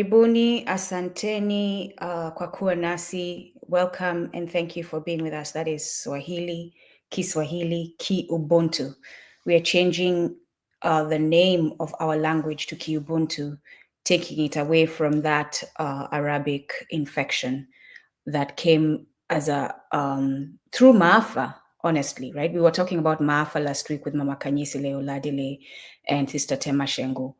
Karibuni, asanteni, kwa kuwa nasi. Welcome and thank you for being with us. That is Swahili, Kiswahili, Ki-Ubuntu. We are changing the name of our language to Ki-Ubuntu, taking it away from that Arabic infection that came as a through Maafa, honestly, right? We were talking about Maafa last week with Mama Kanyisi Leoladile and Sister Tema Shengo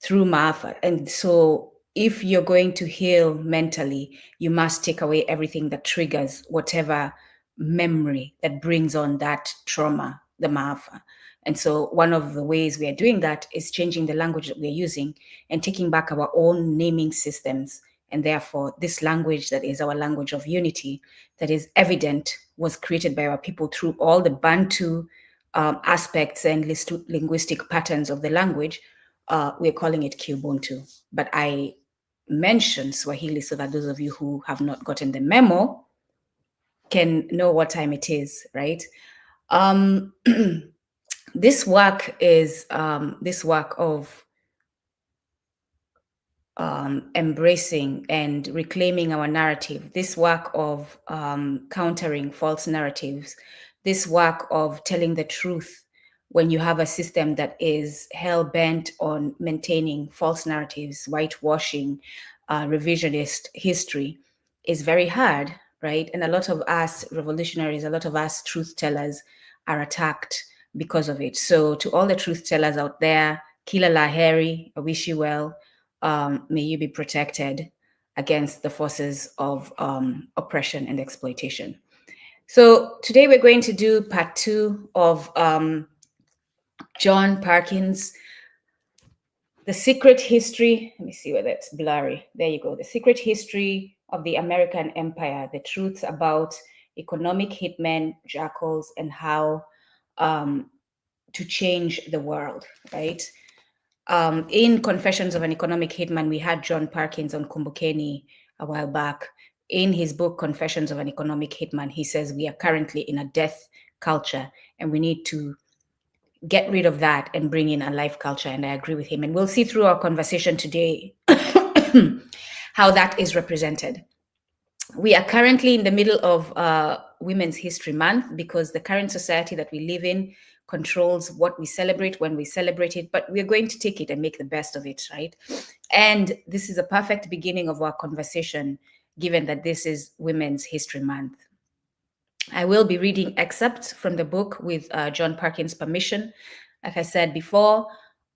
through Maafa. And so if you're going to heal mentally, you must take away everything that triggers whatever memory that brings on that trauma, the Maafa. And so one of the ways we are doing that is changing the language that we're using and taking back our own naming systems. And therefore, this language that is our language of unity, that is evident, was created by our people through all the Bantu aspects and linguistic patterns of the language. We're calling it Kiubuntu. But I mentioned Swahili so that those of you who have not gotten the memo can know what time it is, right? This work is this work of embracing and reclaiming our narrative, this work of countering false narratives, this work of telling the truth when you have a system that is hell-bent on maintaining false narratives, whitewashing, revisionist history is very hard, right? And a lot of us revolutionaries, a lot of us truth tellers are attacked because of it. So to all the truth tellers out there, Kila Laheri, I wish you well. May you be protected against the forces of oppression and exploitation. So today we're going to do part 2 of John Perkins, The Secret History. Let me see whether it's blurry. There you go. The Secret History of the American Empire, the truths about economic hitmen, jackals, and how to change the world, right? In Confessions of an Economic Hitman, we had John Perkins on Kumbukeni a while back. In his book, Confessions of an Economic Hitman, he says we are currently in a death culture and we need to get rid of that and bring in a life culture. And I agree with him. And we'll see through our conversation today how that is represented. We are currently in the middle of Women's History Month because the current society that we live in controls what we celebrate, when we celebrate it, but we're going to take it and make the best of it, right? And this is a perfect beginning of our conversation, given that this is Women's History Month. I will be reading excerpts from the book with John Perkins' permission, like I said before,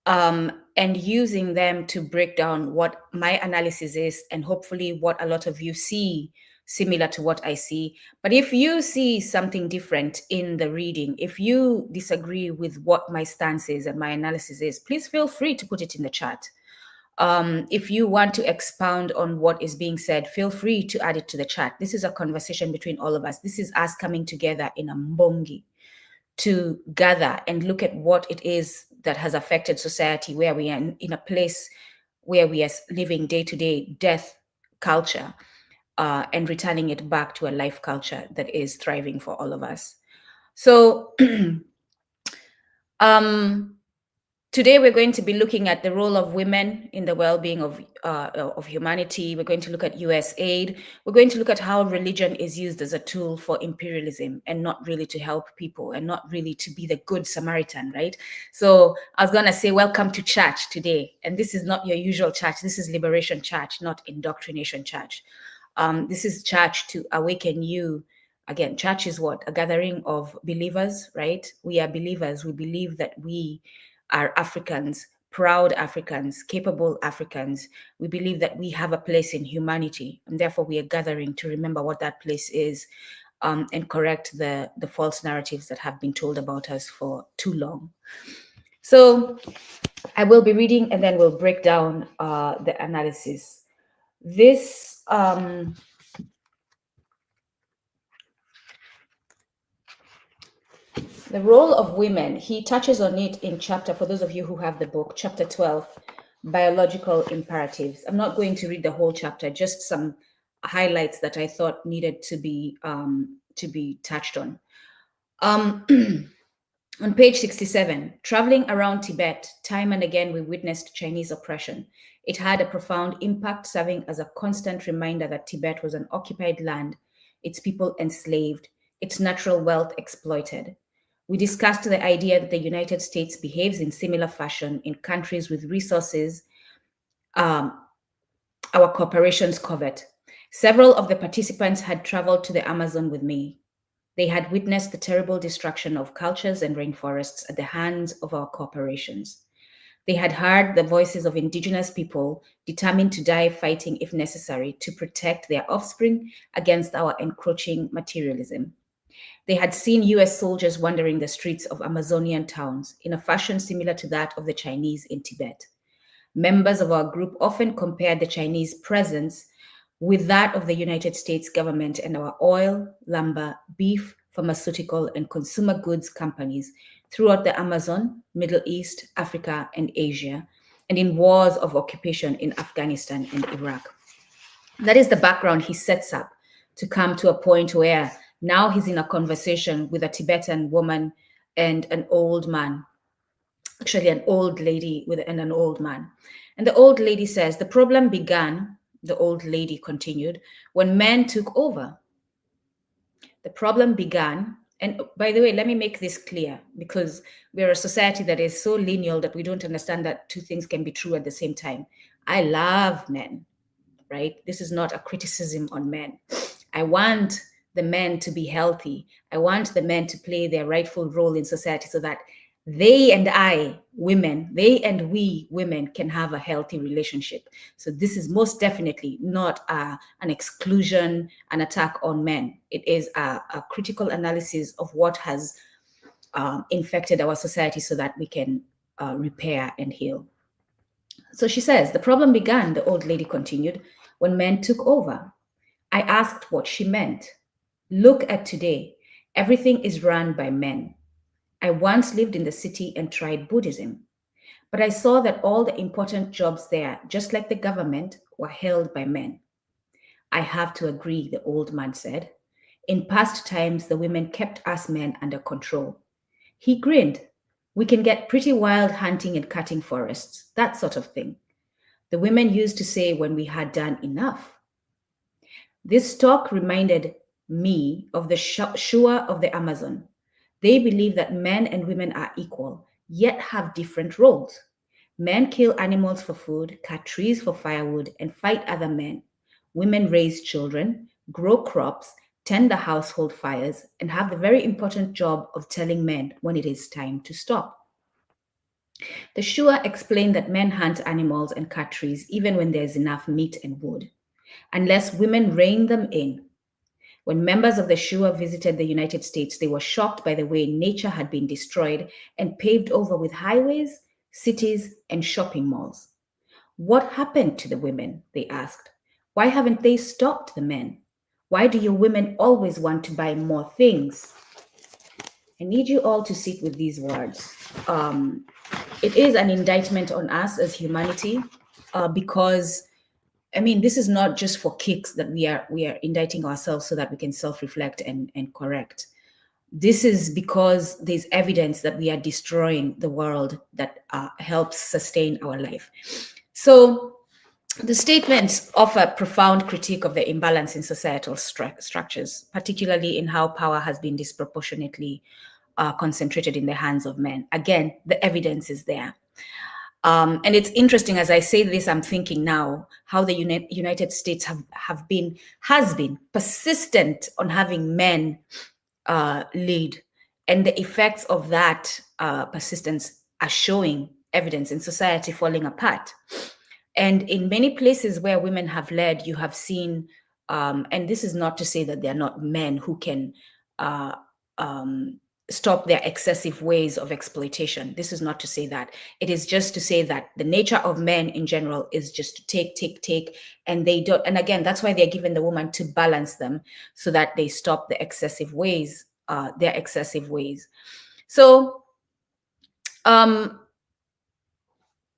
and using them to break down what my analysis is and hopefully what a lot of you see similar to what I see. But if you see something different in the reading, if you disagree with what my stance is and my analysis is, please feel free to put it in the chat. If you want to expound on what is being said, feel free to add it to the chat. This is a conversation between all of us. This is us coming together in a mbongi to gather and look at what it is that has affected society, where we are in a place where we are living day-to-day death culture, and returning it back to a life culture that is thriving for all of us. So today we're going to be looking at the role of women in the well-being of humanity. We're going to look at USAID. We're going to look at how religion is used as a tool for imperialism and not really to help people and not really to be the good Samaritan, right? So I was going to say welcome to church today. And this is not your usual church. This is Liberation Church, not Indoctrination Church. This is church to awaken you. Again, church is what? A gathering of believers, right? We are believers. We believe that we are Africans, proud Africans, capable Africans. We believe that we have a place in humanity, and therefore we are gathering to remember what that place is, and correct the false narratives that have been told about us for too long. So I will be reading and then we'll break down the analysis. This the role of women, he touches on it in chapter, for those of you who have the book, chapter 12, Biological Imperatives. I'm not going to read the whole chapter, just some highlights that I thought needed to be touched on. On page 67, traveling around Tibet, time and again we witnessed Chinese oppression. It had a profound impact, serving as a constant reminder that Tibet was an occupied land, its people enslaved, its natural wealth exploited. We discussed the idea that the United States behaves in similar fashion in countries with resources our corporations covet. Several of the participants had traveled to the Amazon with me. They had witnessed the terrible destruction of cultures and rainforests at the hands of our corporations. They had heard the voices of indigenous people determined to die fighting if necessary to protect their offspring against our encroaching materialism. They had seen US soldiers wandering the streets of Amazonian towns in a fashion similar to that of the Chinese in Tibet. Members of our group often compared the Chinese presence with that of the United States government and our oil, lumber, beef, pharmaceutical, and consumer goods companies throughout the Amazon, Middle East, Africa, and Asia, and in wars of occupation in Afghanistan and Iraq. That is the background he sets up to come to a point where now he's in a conversation with a Tibetan woman and an old man, actually an old lady and an old man. And the old lady says, the problem began, the old lady continued, when men took over. The problem began, and by the way, let me make this clear, because we're a society that is so lineal that we don't understand that two things can be true at the same time. I love men, right? This is not a criticism on men. I want the men to be healthy. I want the men to play their rightful role in society so that they and we women can have a healthy relationship. So this is most definitely not an exclusion, an attack on men. It is a critical analysis of what has infected our society so that we can repair and heal. So she says, the problem began, the old lady continued, when men took over. I asked what she meant. Look at today. Everything is run by men. I once lived in the city and tried Buddhism, but I saw that all the important jobs there, just like the government, were held by men. I have to agree, the old man said. In past times, the women kept us men under control. He grinned. We can get pretty wild hunting and cutting forests, that sort of thing. The women used to say when we had done enough. This talk reminded me of the Shua of the Amazon. They believe that men and women are equal, yet have different roles. Men kill animals for food, cut trees for firewood, and fight other men. Women raise children, grow crops, tend the household fires, and have the very important job of telling men when it is time to stop. The Shua explained that men hunt animals and cut trees even when there's enough meat and wood, unless women rein them in. When members of the Shua visited the United States, they were shocked by the way nature had been destroyed and paved over with highways, cities, and shopping malls. What happened to the women? They asked. Why haven't they stopped the men? Why do your women always want to buy more things? I need you all to sit with these words. It is an indictment on us as humanity because this is not just for kicks that we are indicting ourselves so that we can self-reflect and correct. This is because there's evidence that we are destroying the world that helps sustain our life. So the statements offer profound critique of the imbalance in societal structures, particularly in how power has been disproportionately concentrated in the hands of men. Again, the evidence is there. And it's interesting, as I say this, I'm thinking now how the United States has been persistent on having men lead, and the effects of that persistence are showing evidence in society falling apart. And in many places where women have led, you have seen, and this is not to say that there are not men who can stop their excessive ways of exploitation. This is not to say that. It is just to say that the nature of men in general is just to take, and they don't. And again, that's why they're given the woman to balance them so that they stop the excessive ways, their excessive ways. So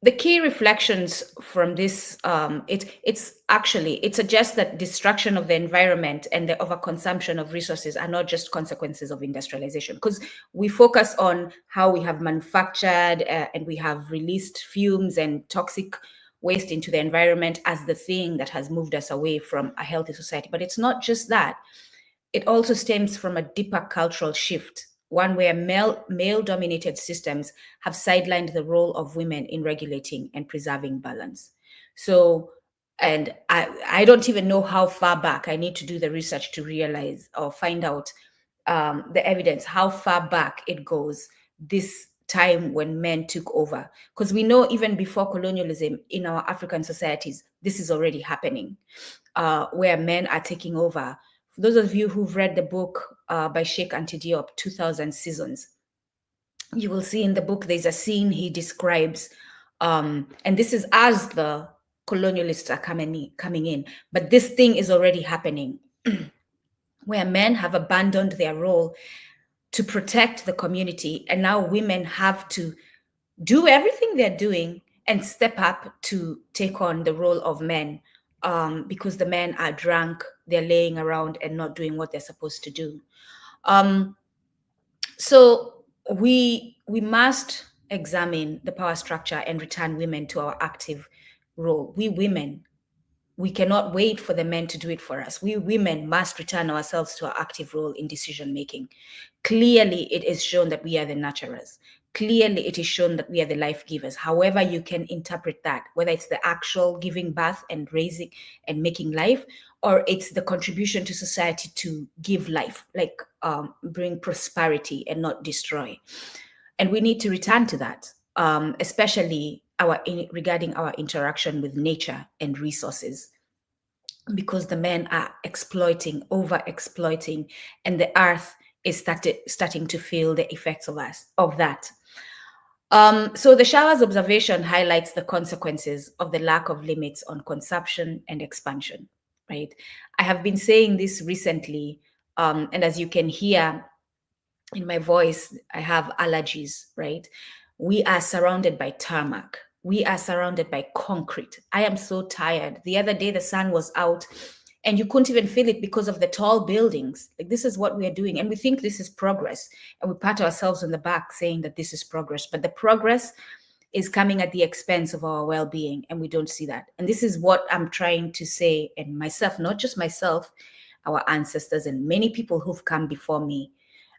the key reflections from this, it suggests that destruction of the environment and the overconsumption of resources are not just consequences of industrialization, because we focus on how we have manufactured and we have released fumes and toxic waste into the environment as the thing that has moved us away from a healthy society. But it's not just that. It also stems from a deeper cultural shift, one where male-dominated systems have sidelined the role of women in regulating and preserving balance. So, and I don't even know how far back. I need to do the research to realize or find out the evidence, how far back it goes, this time when men took over. Because we know even before colonialism in our African societies, this is already happening, where men are taking over. For those of you who've read the book by Sheikh Anta Diop, 2000 Seasons, you will see in the book there's a scene he describes, and this is as the colonialists are coming in, but this thing is already happening, where men have abandoned their role to protect the community, and now women have to do everything they're doing and step up to take on the role of men, because the men are drunk, they're laying around and not doing what they're supposed to do. So we must examine the power structure and return women to our active role. We women, we cannot wait for the men to do it for us. We women must return ourselves to our active role in decision making. Clearly, it is shown that we are the nurturers. Clearly, it is shown that we are the life givers. However you can interpret that, whether it's the actual giving birth and raising and making life, or it's the contribution to society to give life, like bring prosperity and not destroy. And we need to return to that, especially regarding our interaction with nature and resources, because the men are exploiting, over-exploiting, and the earth is starting to feel the effects of that. So the shower's observation highlights the consequences of the lack of limits on consumption and expansion, right? I have been saying this recently, and as you can hear in my voice, I have allergies, right? We are surrounded by tarmac. We are surrounded by concrete. I am so tired. The other day, the sun was out and you couldn't even feel it because of the tall buildings. Like, this is what we are doing. And we think this is progress. And we pat ourselves on the back saying that this is progress. But the progress is coming at the expense of our well-being. And we don't see that. And this is what I'm trying to say, and myself, not just myself, our ancestors and many people who've come before me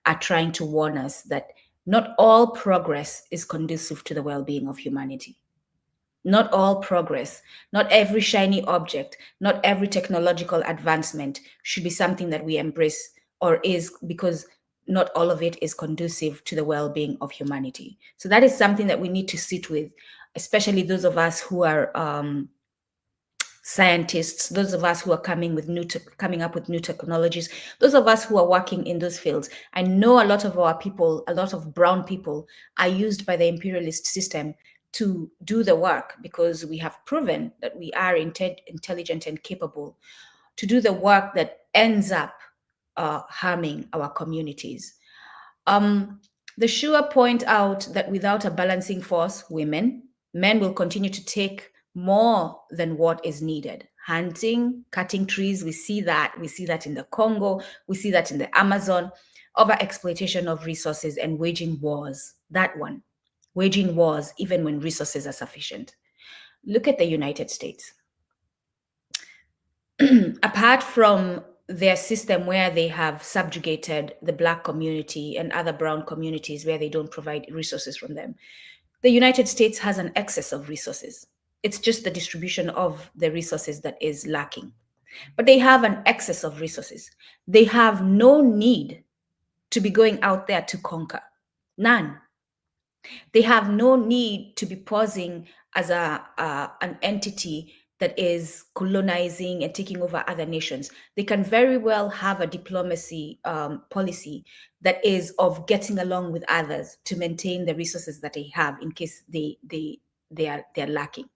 are trying to warn us that not all progress is conducive to the well-being of humanity. Not all progress, not every shiny object, not every technological advancement should be something that we embrace, or is, because not all of it is conducive to the well-being of humanity. So that is something that we need to sit with, especially those of us who are scientists, those of us who are coming up with new technologies, those of us who are working in those fields. I know a lot of our people, a lot of brown people, are used by the imperialist system to do the work, because we have proven that we are intelligent and capable to do the work that ends up harming our communities. The Shua point out that without a balancing force, men will continue to take more than what is needed. Hunting, cutting trees, we see that in the Congo, we see that in the Amazon, over exploitation of resources and waging wars. That one, waging wars even when resources are sufficient. Look at the United States. Apart from their system where they have subjugated the Black community and other brown communities where they don't provide resources from them, the United States has an excess of resources. It's just the distribution of the resources that is lacking. But they have an excess of resources. They have no need to be going out there to conquer. None. They have no need to be posing as an entity that is colonizing and taking over other nations. They can very well have a diplomacy policy that is of getting along with others to maintain the resources that they have in case they're lacking.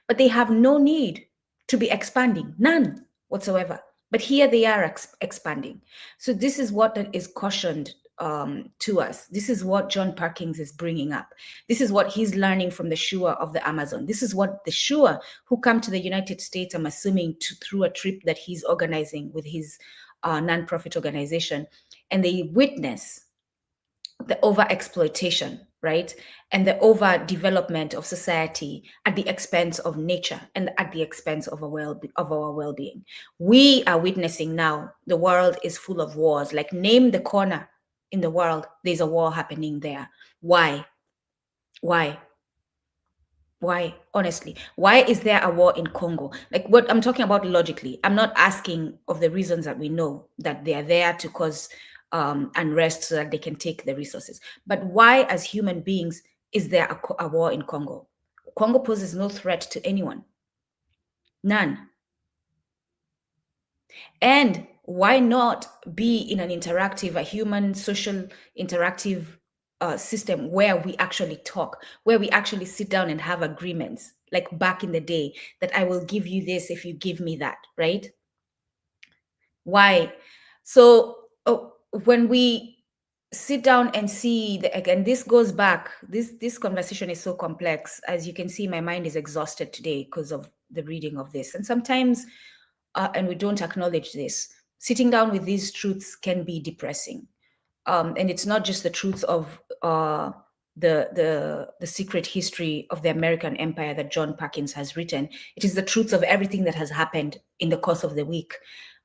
But they have no need to be expanding, none whatsoever. But here they are expanding. So this is what is cautioned to us. This is what John Perkins is bringing up. This is what he's learning from the Shua of the Amazon. This is what the Shua who come to the United States, I'm assuming through a trip that he's organizing with his non-profit organization, and they witness the over-exploitation right? And the overdevelopment of society at the expense of nature and at the expense of our well-being. We are witnessing now, the world is full of wars. Like, name the corner in the world, there's a war happening there. Why? Honestly, why is there a war in Congo? Like, what I'm talking about logically, I'm not asking of the reasons that we know that they are there to cause unrest so that they can take the resources. But why, as human beings, is there a war in Congo? Congo poses no threat to anyone. None. And why not be in an interactive, a human, social, interactive system where we actually talk, where we actually sit down and have agreements, like back in the day, that I will give you this if you give me that, right? Why? So when we sit down and see, again, this goes back, this conversation is so complex. As you can see, my mind is exhausted today because of the reading of this. And sometimes, and we don't acknowledge this, sitting down with these truths can be depressing. And it's not just the truths of the secret history of the American empire that John Perkins has written. It is the truths of everything that has happened in the course of the week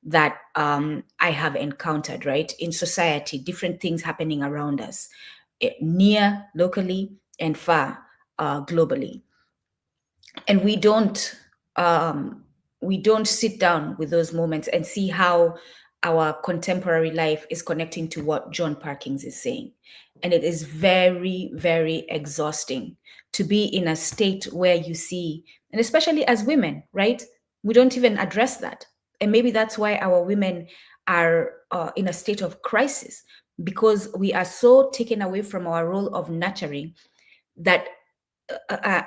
that I have encountered, right? In society, different things happening around us, near, locally, and far, globally. And we don't sit down with those moments and see how our contemporary life is connecting to what John Perkins is saying. And it is very, very exhausting to be in a state where you see, and especially as women, right? We don't even address that. And maybe that's why our women are in a state of crisis, because we are so taken away from our role of nurturing that I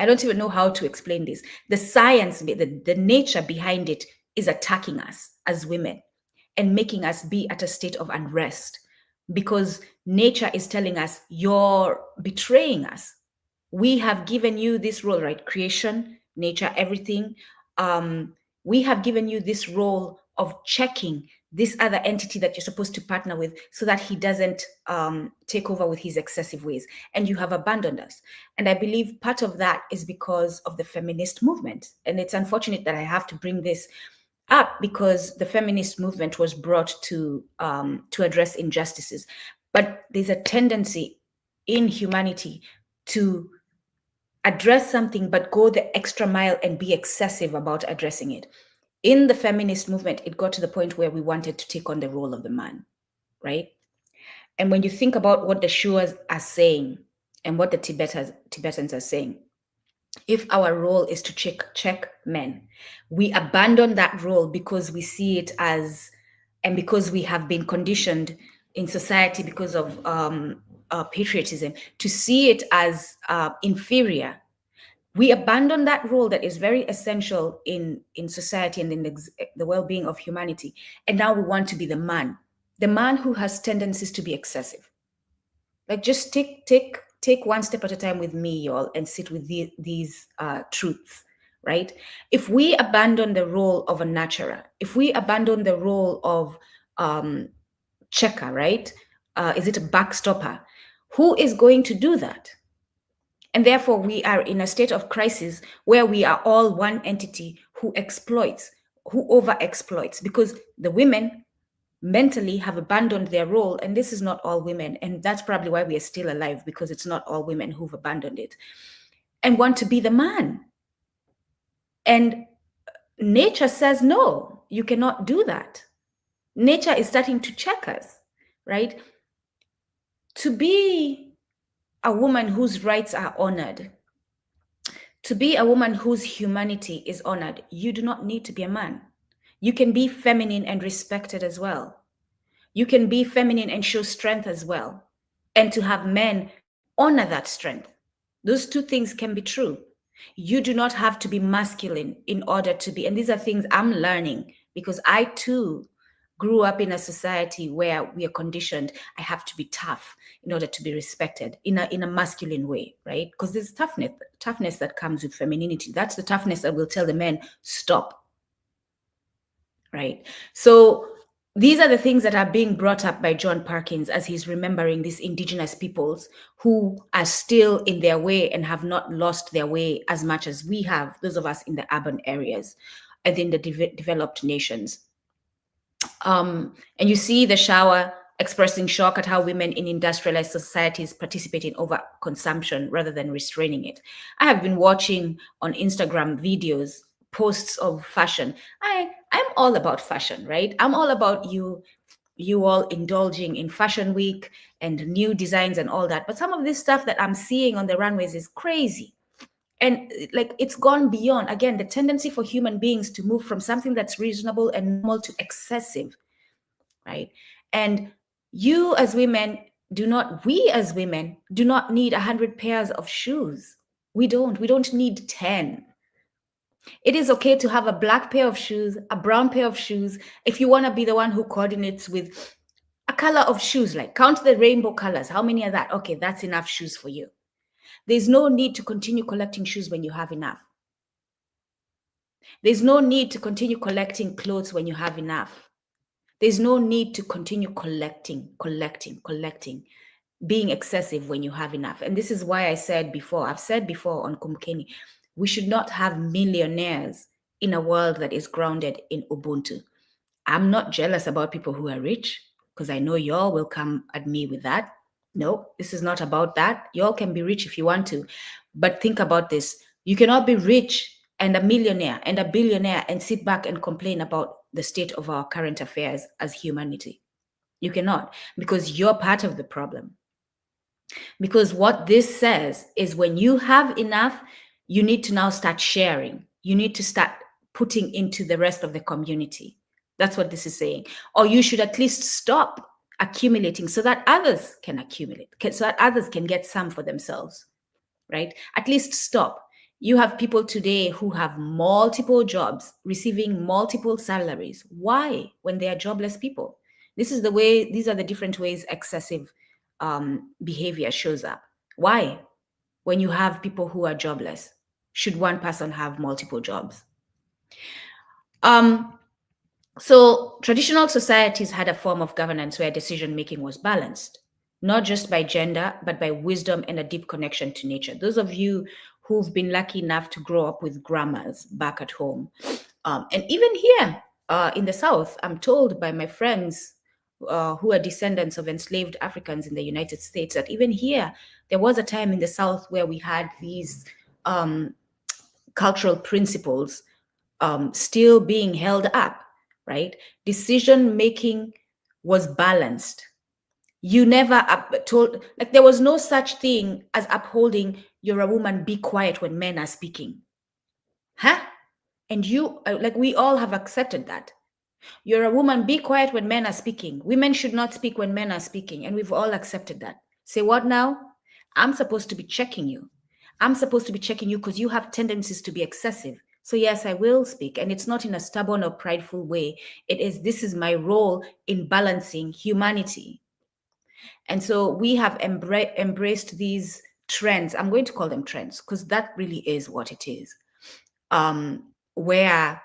don't even know how to explain this. The science, the nature behind it is attacking us as women and making us be at a state of unrest, because nature is telling us, you're betraying us. We have given you this role, right? Creation, nature, everything. We have given you this role of checking this other entity that you're supposed to partner with so that he doesn't take over with his excessive ways. And you have abandoned us. And I believe part of that is because of the feminist movement. And it's unfortunate that I have to bring this up, because the feminist movement was brought to address injustices. But there's a tendency in humanity to address something, but go the extra mile and be excessive about addressing it. In the feminist movement, it got to the point where we wanted to take on the role of the man, right? And when you think about what the Shuas are saying and what the Tibetans are saying, if our role is to check men, we abandon that role because we see it as, and because we have been conditioned in society because of patriotism, to see it as inferior. We abandon that role that is very essential in society and in the well-being of humanity. And now we want to be the man who has tendencies to be excessive. Like, just take one step at a time with me, y'all, and sit with these truths, right? If we abandon the role of a nurturer, if we abandon the role of checker, right? Is it a backstopper? Who is going to do that? And therefore, we are in a state of crisis where we are all one entity who exploits, who over-exploits, because the women mentally have abandoned their role. And this is not all women. And that's probably why we are still alive, because it's not all women who've abandoned it and want to be the man. And nature says, no, you cannot do that. Nature is starting to check us, right? To be a woman whose rights are honored, to be a woman whose humanity is honored, you do not need to be a man. You can be feminine and respected as well. You can be feminine and show strength as well. And to have men honor that strength. Those two things can be true. You do not have to be masculine in order to be, and these are things I'm learning, because I too grew up in a society where we are conditioned, I have to be tough in order to be respected in a masculine way, right? Because there's toughness that comes with femininity. That's the toughness that will tell the men, stop, right? So these are the things that are being brought up by John Perkins as he's remembering these indigenous peoples who are still in their way and have not lost their way as much as we have, those of us in the urban areas and in the developed nations. And you see the shower expressing shock at how women in industrialized societies participate in overconsumption rather than restraining it. I have been watching on Instagram videos, posts of fashion. I'm all about fashion, right? I'm all about you all indulging in fashion week and new designs and all that. But some of this stuff that I'm seeing on the runways is crazy. And like it's gone beyond, again, the tendency for human beings to move from something that's reasonable and normal to excessive, right? And we as women do not need 100 pairs of shoes. We don't need 10. It is okay to have a black pair of shoes, a brown pair of shoes. If you want to be the one who coordinates with a color of shoes, like count the rainbow colors. How many are that? Okay, that's enough shoes for you. There's no need to continue collecting shoes when you have enough. There's no need to continue collecting clothes when you have enough. There's no need to continue collecting, being excessive when you have enough. And this is why I've said before on Kumbukeni, we should not have millionaires in a world that is grounded in Ubuntu. I'm not jealous about people who are rich, because I know y'all will come at me with that. No, this is not about that. Y'all can be rich if you want to. But think about this. You cannot be rich and a millionaire and a billionaire and sit back and complain about the state of our current affairs as humanity. You cannot, because you're part of the problem. Because what this says is when you have enough, you need to now start sharing. You need to start putting into the rest of the community. That's what this is saying. Or you should at least stop accumulating so that others can accumulate, so that others can get some for themselves, right? At least stop. You have people today who have multiple jobs, receiving multiple salaries. Why? When they are jobless people. These are the different ways excessive behavior shows up. Why? When you have people who are jobless, should one person have multiple jobs? So traditional societies had a form of governance where decision-making was balanced, not just by gender, but by wisdom and a deep connection to nature. Those of you who've been lucky enough to grow up with grandmas back at home, and even here in the South, I'm told by my friends who are descendants of enslaved Africans in the United States that even here, there was a time in the South where we had these cultural principles still being held up, right? Decision making was balanced. You never told, like, there was no such thing as upholding, you're a woman, be quiet when men are speaking. Huh? And you, like, we all have accepted that. You're a woman, be quiet when men are speaking. Women should not speak when men are speaking. And we've all accepted that. Say what now? I'm supposed to be checking you. I'm supposed to be checking you because you have tendencies to be excessive. So yes, I will speak. And it's not in a stubborn or prideful way. This is my role in balancing humanity. And so we have embraced these trends. I'm going to call them trends because that really is what it is. Where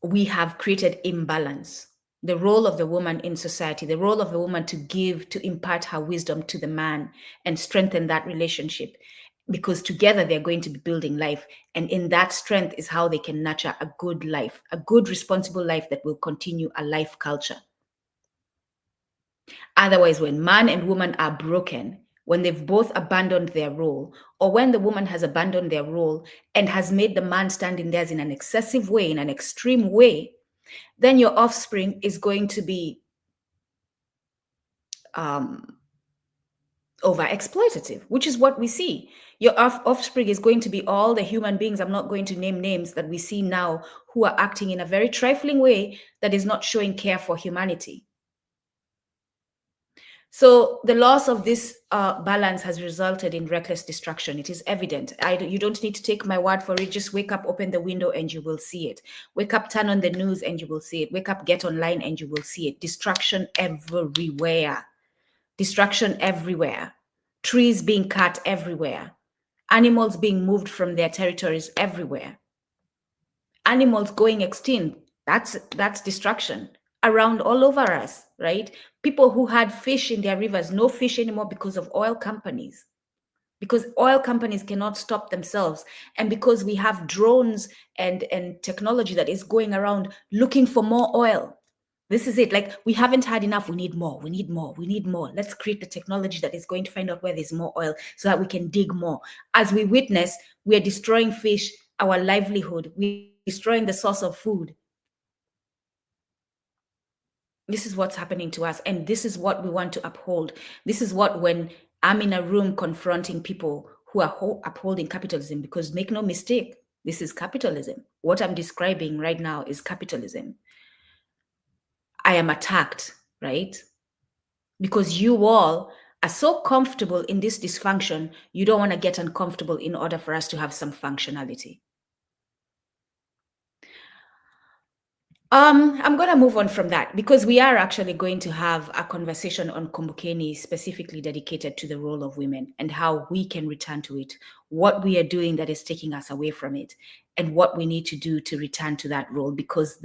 we have created imbalance. The role of the woman in society, the role of the woman to impart her wisdom to the man and strengthen that relationship, because together they're going to be building life. And in that strength is how they can nurture a good life, a good, responsible life that will continue a life culture. Otherwise, when man and woman are broken, when they've both abandoned their role, or when the woman has abandoned their role and has made the man stand in theirs in an excessive way, in an extreme way, then your offspring is going to be over exploitative, which is what we see. Your offspring is going to be all the human beings, I'm not going to name names, that we see now who are acting in a very trifling way that is not showing care for humanity. So the loss of this balance has resulted in reckless destruction. It is evident. You don't need to take my word for it. Just wake up, open the window, and you will see it. Wake up, turn on the news, and you will see it. Wake up, get online, and you will see it. Destruction everywhere. Destruction everywhere. Trees being cut everywhere. Animals being moved from their territories everywhere. Animals going extinct. That's destruction. around all over us, right? People who had fish in their rivers, no fish anymore because of oil companies, because oil companies cannot stop themselves, and because we have drones and technology that is going around looking for more oil. This is it. Like, we haven't had enough. We need more. We need more. We need more. Let's create the technology that is going to find out where there's more oil so that we can dig more. As we witness, we are destroying fish, our livelihood. We're destroying the source of food. This is what's happening to us. And this is what we want to uphold. This is what, when I'm in a room confronting people who are upholding capitalism, because make no mistake, this is capitalism. What I'm describing right now is capitalism. I am attacked, right? Because you all are so comfortable in this dysfunction, you don't want to get uncomfortable in order for us to have some functionality. I'm going to move on from that, because we are actually going to have a conversation on Kumbukeni specifically dedicated to the role of women and how we can return to it, what we are doing that is taking us away from it, and what we need to do to return to that role, because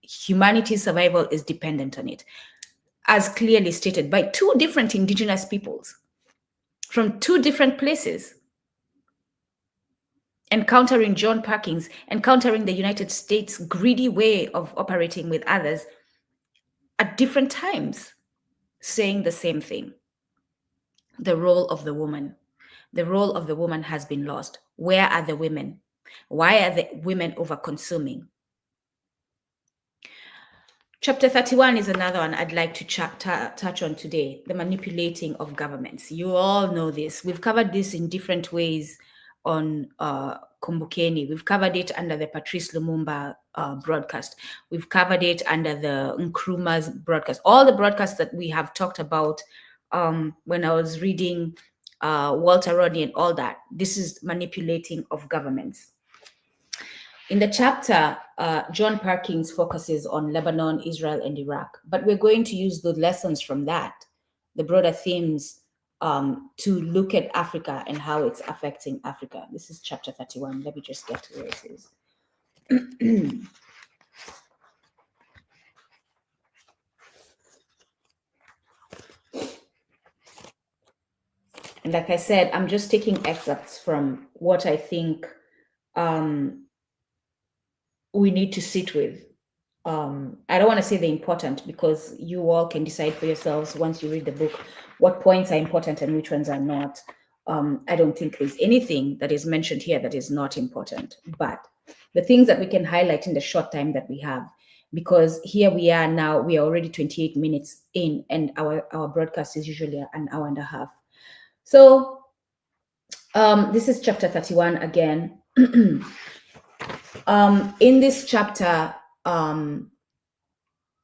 humanity's survival is dependent on it, as clearly stated by two different indigenous peoples from two different places, encountering John Perkins, encountering the United States' greedy way of operating with others at different times, saying the same thing. The role of the woman. The role of the woman has been lost. Where are the women? Why are the women over-consuming? Chapter 31 is another one I'd like to touch on today, the manipulating of governments. You all know this. We've covered this in different ways on Kumbukeni. We've covered it under the Patrice Lumumba broadcast. We've covered it under the Nkrumah's broadcast. All the broadcasts that we have talked about when I was reading Walter Rodney and all that. This is manipulating of governments. In the chapter, John Perkins focuses on Lebanon, Israel, and Iraq, but we're going to use the lessons from that, the broader themes, to look at Africa and how it's affecting Africa. This is chapter 31. Let me just get to where it is. And like I said, I'm just taking excerpts from what I think we need to sit with. I don't want to say the important, because you all can decide for yourselves once you read the book what points are important and which ones are not. I don't think there's anything that is mentioned here that is not important, but the things that we can highlight in the short time that we have, because here we are now, we are already 28 minutes in, and our broadcast is usually an hour and a half. So this is chapter 31 again. In this chapter,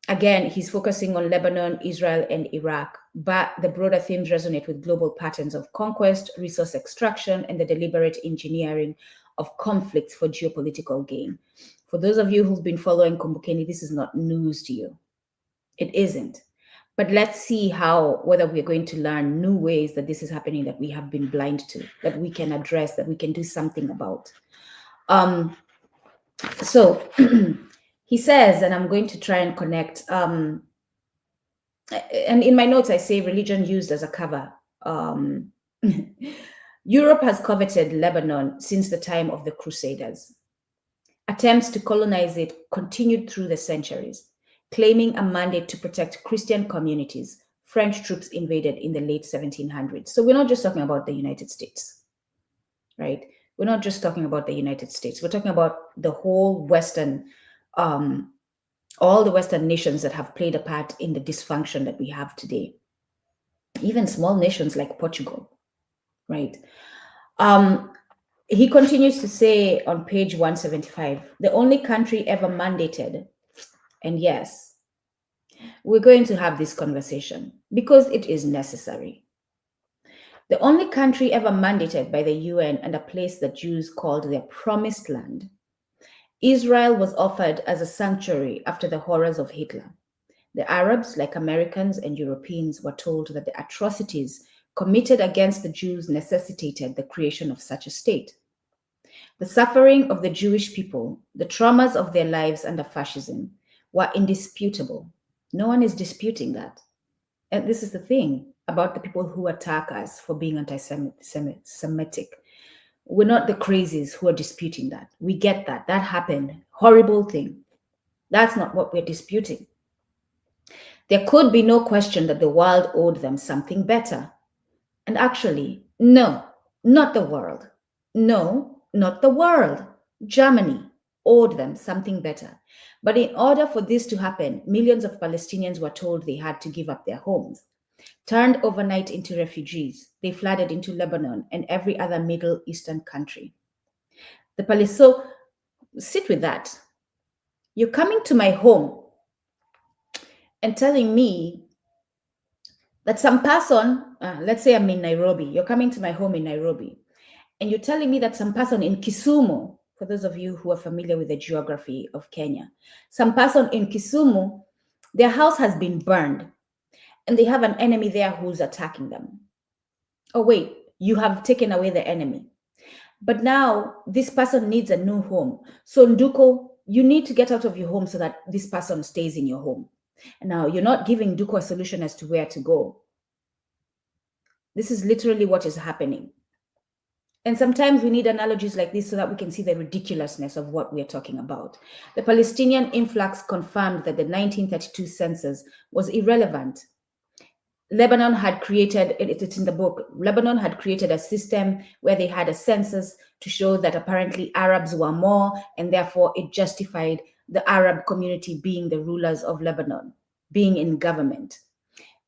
again, he's focusing on Lebanon, Israel, and Iraq, but the broader themes resonate with global patterns of conquest, resource extraction, and the deliberate engineering of conflicts for geopolitical gain. For those of you who've been following Kumbukeni, this is not news to you. It isn't. But let's see whether we're going to learn new ways that this is happening that we have been blind to, that we can address, that we can do something about. So he says, and I'm going to try and connect, and in my notes I say religion used as a cover. Europe has coveted Lebanon since the time of the Crusaders. Attempts to colonize it continued through the centuries. Claiming a mandate to protect Christian communities, French troops invaded in the late 1700s. So we're not just talking about the United States, right? We're not just talking about the United States. We're talking about the whole Western, all the Western nations that have played a part in the dysfunction that we have today. Even small nations like Portugal, right? He continues to say on page 175, the only country ever mandated, and yes, we're going to have this conversation because it is necessary. The only country ever mandated by the UN and a place that Jews called their promised land, Israel was offered as a sanctuary after the horrors of Hitler. The Arabs, like Americans and Europeans, were told that the atrocities committed against the Jews necessitated the creation of such a state. The suffering of the Jewish people, the traumas of their lives under fascism, were indisputable. No one is disputing that. And this is the thing about the people who attack us for being anti-Semitic. We're not the crazies who are disputing that. We get that. That happened. Horrible thing. That's not what we're disputing. There could be no question that the world owed them something better. And actually, no, not the world. No, not the world. Germany owed them something better. But in order for this to happen, millions of Palestinians were told they had to give up their homes. Turned overnight into refugees, they flooded into Lebanon and every other Middle Eastern country. So sit with that. You're coming to my home and telling me that some person, let's say I'm in Nairobi, you're coming to my home in Nairobi, and you're telling me that some person in Kisumu, for those of you who are familiar with the geography of Kenya, some person in Kisumu, their house has been burned, and they have an enemy there who's attacking them. Oh, wait, you have taken away the enemy. But now this person needs a new home. So Nduko, you need to get out of your home so that this person stays in your home. And now you're not giving Nduko a solution as to where to go. This is literally what is happening. And sometimes we need analogies like this so that we can see the ridiculousness of what we're talking about. The Palestinian influx confirmed that the 1932 census was irrelevant. Lebanon had created, it's in the book, Lebanon had created a system where they had a census to show that apparently Arabs were more, and therefore it justified the Arab community being the rulers of Lebanon, being in government.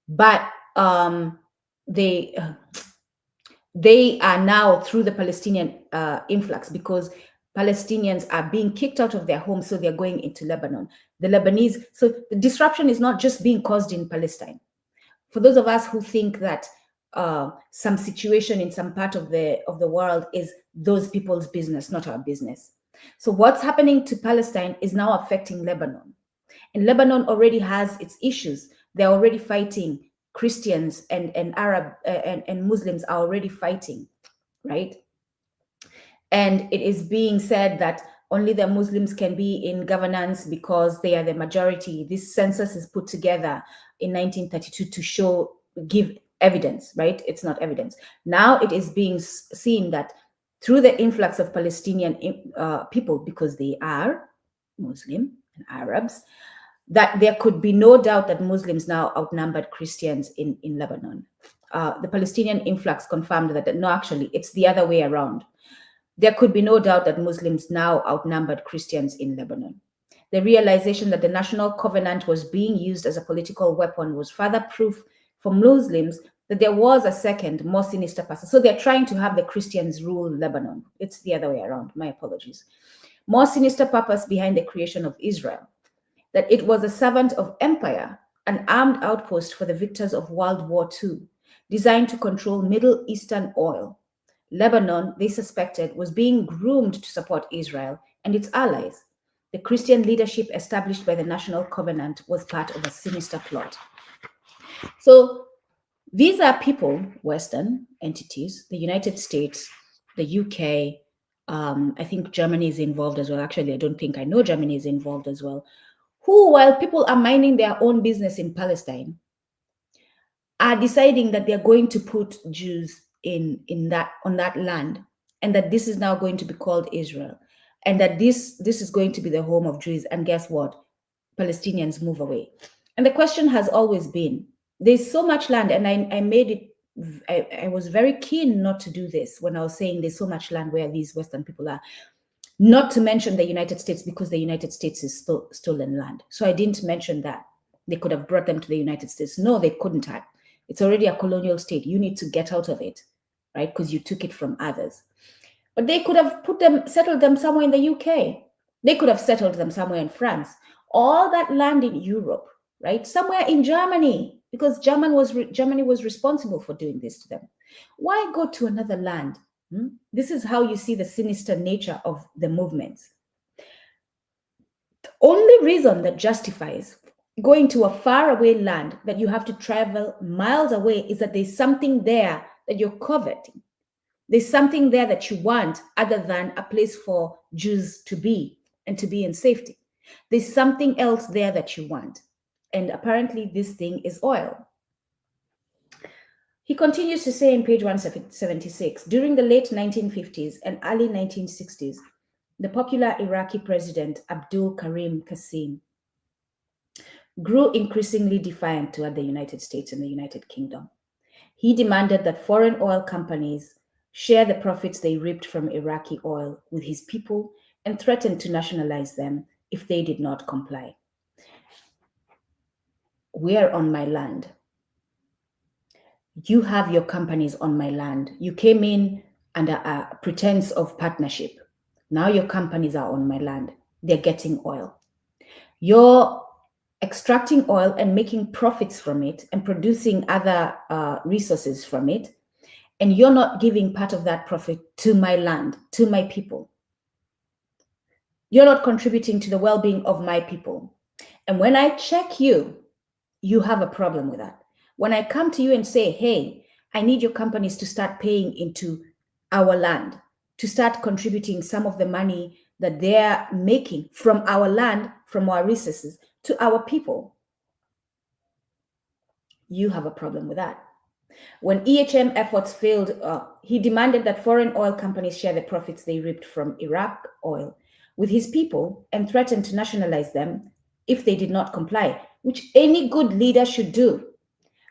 But they are now through the Palestinian influx, because Palestinians are being kicked out of their homes, so they're going into Lebanon. The Lebanese, so the disruption is not just being caused in Palestine. For those of us who think that some situation in some part of the world is those people's business, not our business. So what's happening to Palestine is now affecting Lebanon. And Lebanon already has its issues. They're already fighting. Christians and Arab and Muslims are already fighting, right? And it is being said that only the Muslims can be in governance because they are the majority. This census is put together in 1932 to give evidence, right? It's not evidence. Now it is being seen that through the influx of Palestinian people, because they are Muslim and Arabs, that there could be no doubt that Muslims now outnumbered Christians in Lebanon. The Palestinian influx confirmed that, no, actually, it's the other way around. There could be no doubt that Muslims now outnumbered Christians in Lebanon. The realization that the national covenant was being used as a political weapon was further proof for Muslims that there was a second, more sinister person. So they're trying to have the Christians rule Lebanon. It's the other way around. My apologies. More sinister purpose behind the creation of Israel, that it was a servant of empire, an armed outpost for the victors of World War II, designed to control Middle Eastern oil. Lebanon, they suspected, was being groomed to support Israel and its allies. The Christian leadership established by the National Covenant was part of a sinister plot. So these are people, Western entities, the United States, the UK, I think Germany is involved as well. Actually, I know Germany is involved as well, who, while people are minding their own business in Palestine, are deciding that they're going to put Jews on that land, and that this is now going to be called Israel, and that this is going to be the home of Jews. And guess what? Palestinians move away. And the question has always been, there's so much land, and I was very keen not to do this when I was saying there's so much land where these Western people are, not to mention the United States, because the United States is stolen land. So I didn't mention that. They could have brought them to the United States. No, they couldn't have. It's already a colonial state. You need to get out of it, right? Because you took it from others. But they could have settled them somewhere in the UK. They could have settled them somewhere in France. All that land in Europe, right? Somewhere in Germany, because Germany was responsible for doing this to them. Why go to another land? This is how you see the sinister nature of the movements. The only reason that justifies going to a faraway land that you have to travel miles away is that there's something there that you're coveting. There's something there that you want other than a place for Jews to be and to be in safety. There's something else there that you want. And apparently this thing is oil. He continues to say in page 176, during the late 1950s and early 1960s, the popular Iraqi president Abdul Karim Qasim grew increasingly defiant toward the United States and the United Kingdom. He demanded that foreign oil companies share the profits they reaped from Iraqi oil with his people and threatened to nationalize them if they did not comply. We're on my land. You have your companies on my land. You came in under a pretense of partnership. Now your companies are on my land. They're getting oil. You're extracting oil and making profits from it and producing other resources from it. And you're not giving part of that profit to my land, to my people. You're not contributing to the well-being of my people. And when I check you, you have a problem with that. When I come to you and say, hey, I need your companies to start paying into our land, to start contributing some of the money that they're making from our land, from our resources, to our people, you have a problem with that. When EHM efforts failed, he demanded that foreign oil companies share the profits they reaped from Iraq oil with his people and threatened to nationalize them if they did not comply, which any good leader should do.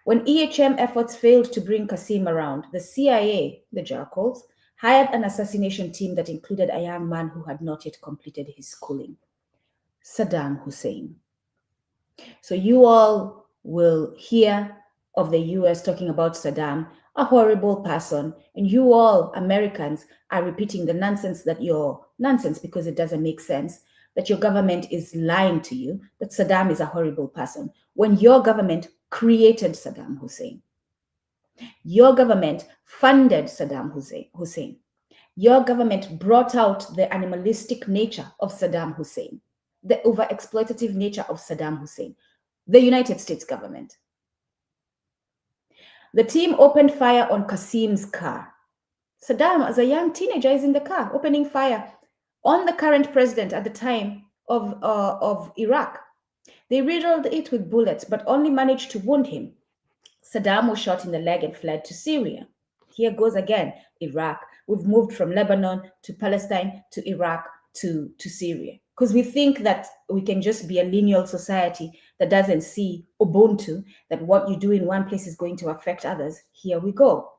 When EHM efforts failed to bring Qasim around, the CIA, the Jackals, hired an assassination team that included a young man who had not yet completed his schooling, Saddam Hussein. So you all will hear of the US talking about Saddam, a horrible person, and you all Americans are repeating the nonsense that you're nonsense because it doesn't make sense, that your government is lying to you, that Saddam is a horrible person, when your government created Saddam Hussein. Your government funded Saddam Hussein. Your government brought out the animalistic nature of Saddam Hussein, the over-exploitative nature of Saddam Hussein, the United States government. The team opened fire on Qasim's car. Saddam, as a young teenager, is in the car, opening fire on the current president at the time of Iraq. They riddled it with bullets, but only managed to wound him. Saddam was shot in the leg and fled to Syria. Here goes again, Iraq. We've moved from Lebanon to Palestine to Iraq to Syria, because we think that we can just be a lineal society that doesn't see Ubuntu, that what you do in one place is going to affect others. Here we go.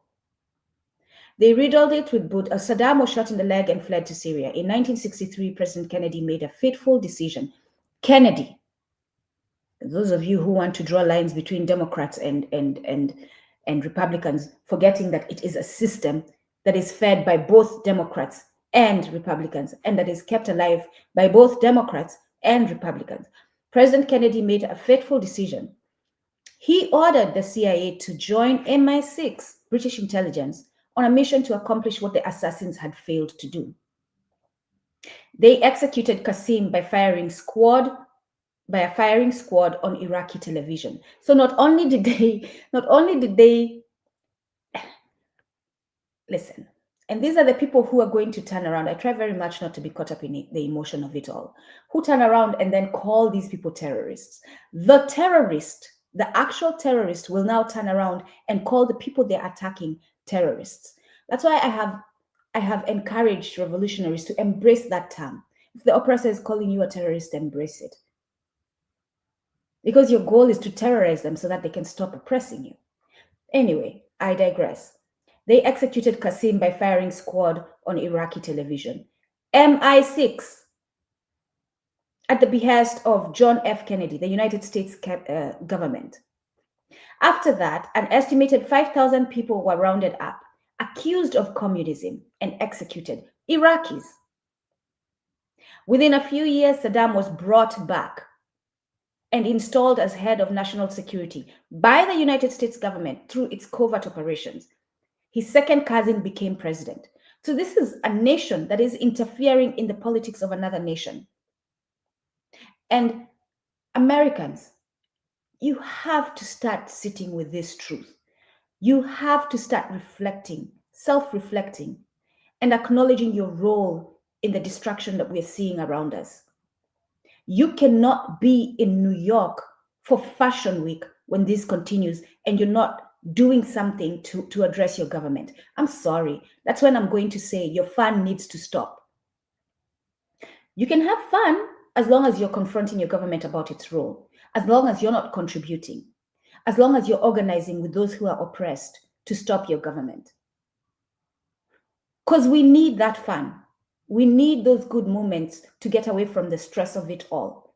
They riddled it with bullets. Saddam was shot in the leg and fled to Syria. In 1963, President Kennedy made a fateful decision. Kennedy, those of you who want to draw lines between Democrats and Republicans, forgetting that it is a system that is fed by both Democrats and Republicans, and that is kept alive by both Democrats and Republicans. President Kennedy made a fateful decision. He ordered the CIA to join MI6, British intelligence, on a mission to accomplish what the assassins had failed to do. They executed Qasim by a firing squad on Iraqi television. So not only did they listen, and these are the people who are going to turn around. I try very much not to be caught up in the emotion of it all, who turn around and then call these people terrorists. The terrorist, the actual terrorist, will now turn around and call the people they're attacking terrorists. That's why I have encouraged revolutionaries to embrace that term. If the oppressor is calling you a terrorist, embrace it. Because your goal is to terrorize them so that they can stop oppressing you. Anyway, I digress. They executed Qasim by firing squad on Iraqi television. MI6, at the behest of John F. Kennedy, the United States government. After that, an estimated 5,000 people were rounded up, accused of communism, and executed. Iraqis. Within a few years, Saddam was brought back and installed as head of national security by the United States government through its covert operations. His second cousin became president. So this is a nation that is interfering in the politics of another nation. And Americans, you have to start sitting with this truth. You have to start reflecting, self-reflecting, and acknowledging your role in the destruction that we're seeing around us. You cannot be in New York for Fashion Week when this continues and you're not doing something to address your government. I'm sorry. That's when I'm going to say your fun needs to stop. You can have fun as long as you're confronting your government about its role, as long as you're not contributing, as long as you're organizing with those who are oppressed to stop your government. Because we need that fun. We need those good moments to get away from the stress of it all.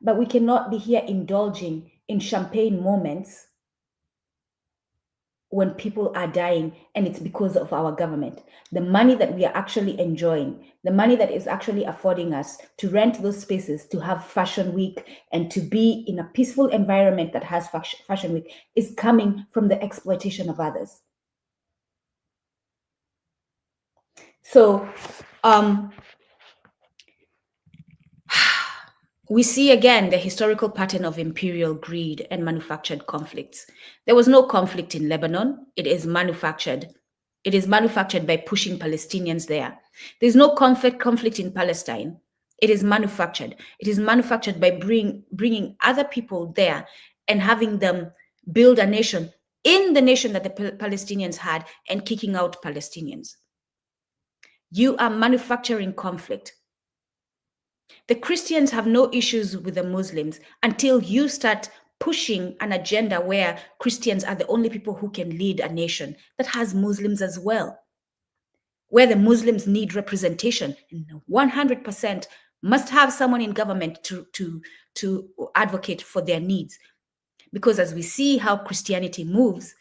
But we cannot be here indulging in champagne moments when people are dying and it's because of our government. The money that we are actually enjoying, the money that is actually affording us to rent those spaces, to have Fashion Week and to be in a peaceful environment that has Fashion Week, is coming from the exploitation of others. So we see again the historical pattern of imperial greed and manufactured conflicts. There was no conflict in Lebanon. It is manufactured. It is manufactured by pushing Palestinians there. There's no conflict in Palestine. It is manufactured. It is manufactured by bringing other people there and having them build a nation in the nation that the Palestinians had and kicking out Palestinians. You are manufacturing conflict. The Christians have no issues with the Muslims until you start pushing an agenda where Christians are the only people who can lead a nation that has Muslims as well, where the Muslims need representation. And 100% must have someone in government to advocate for their needs. Because as we see how Christianity moves,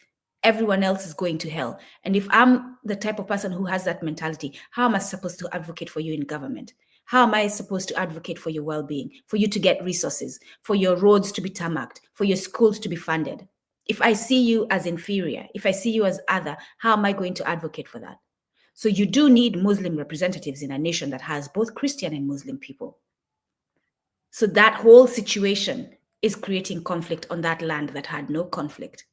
everyone else is going to hell. And if I'm the type of person who has that mentality, how am I supposed to advocate for you in government? How am I supposed to advocate for your well-being, for you to get resources, for your roads to be tarmacked, for your schools to be funded? If I see you as inferior, if I see you as other, how am I going to advocate for that? So you do need Muslim representatives in a nation that has both Christian and Muslim people. So that whole situation is creating conflict on that land that had no conflict.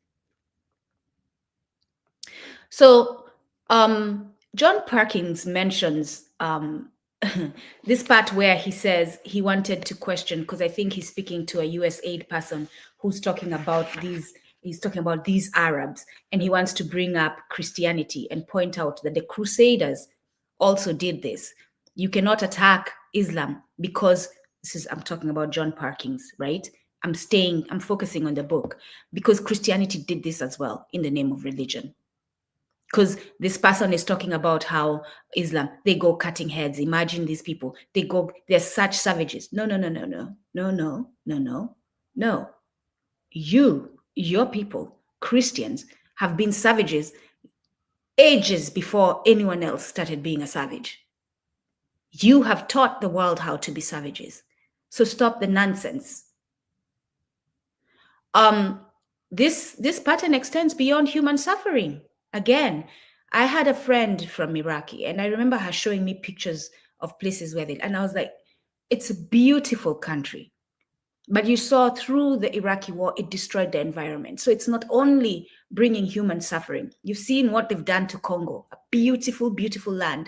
So John Perkins mentions this part where he says he wanted to question, because I think he's speaking to a USAID person who's talking about these Arabs, and he wants to bring up Christianity and point out that the Crusaders also did this. You cannot attack Islam because I'm talking about John Perkins, right? I'm focusing on the book because Christianity did this as well in the name of religion. Because this person is talking about how Islam, they go cutting heads. Imagine these people. They're such savages. No. Your people, Christians, have been savages ages before anyone else started being a savage. You have taught the world how to be savages. So stop the nonsense. This pattern extends beyond human suffering. Again, I had a friend from Iraqi, and I remember her showing me pictures of places where and I was like, it's a beautiful country. But you saw through the Iraqi war, it destroyed the environment. So it's not only bringing human suffering. You've seen what they've done to Congo, a beautiful, beautiful land,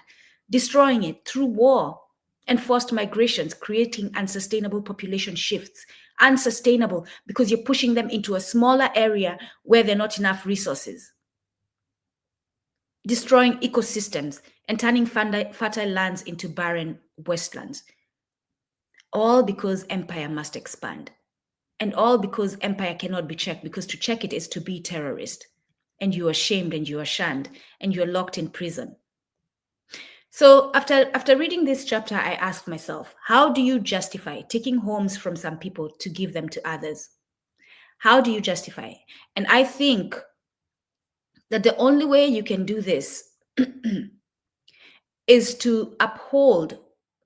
destroying it through war and forced migrations, creating unsustainable population shifts. Unsustainable because you're pushing them into a smaller area where there are not enough resources. Destroying ecosystems and turning fertile lands into barren wastelands. All because empire must expand. And all because empire cannot be checked, because to check it is to be terrorist. And you are shamed and you are shunned and you are locked in prison. So after reading this chapter, I asked myself, how do you justify taking homes from some people to give them to others? How do you justify it? And I think that the only way you can do this is to uphold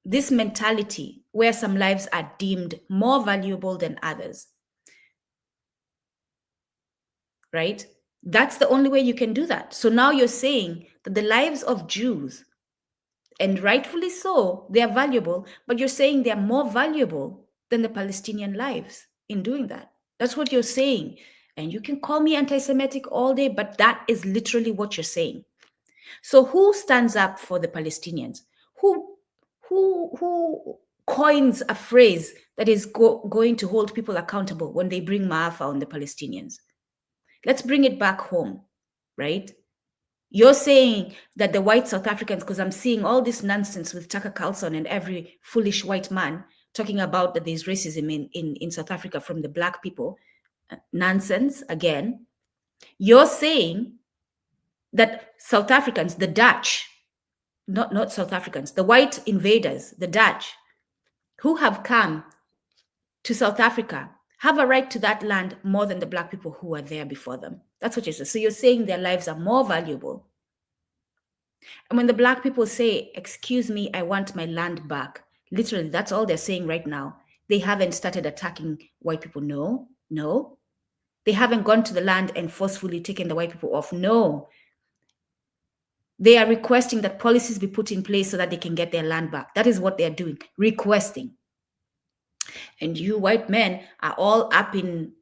this mentality where some lives are deemed more valuable than others. Right? That's the only way you can do that. So now you're saying that the lives of Jews, and rightfully so, they are valuable, but you're saying they are more valuable than the Palestinian lives in doing that. That's what you're saying. And you can call me anti-Semitic all day, but that is literally what you're saying. So who stands up for the Palestinians? Who coins a phrase that is going to hold people accountable when they bring Maafa on the Palestinians. Let's bring it back home, right? You're saying that the white South Africans, because I'm seeing all this nonsense with Tucker Carlson and every foolish white man talking about that there's racism in South Africa from the black people. Nonsense again. You're saying that South Africans, the Dutch, not South Africans, the white invaders, the Dutch, who have come to South Africa, have a right to that land more than the black people who were there before them. That's what you say. So you're saying their lives are more valuable. And when the black people say, excuse me, I want my land back, literally, that's all they're saying right now. They haven't started attacking white people. No. They haven't gone to the land and forcefully taken the white people off. No. They are requesting that policies be put in place so that they can get their land back. That is what they're doing, requesting. And you white men are all up in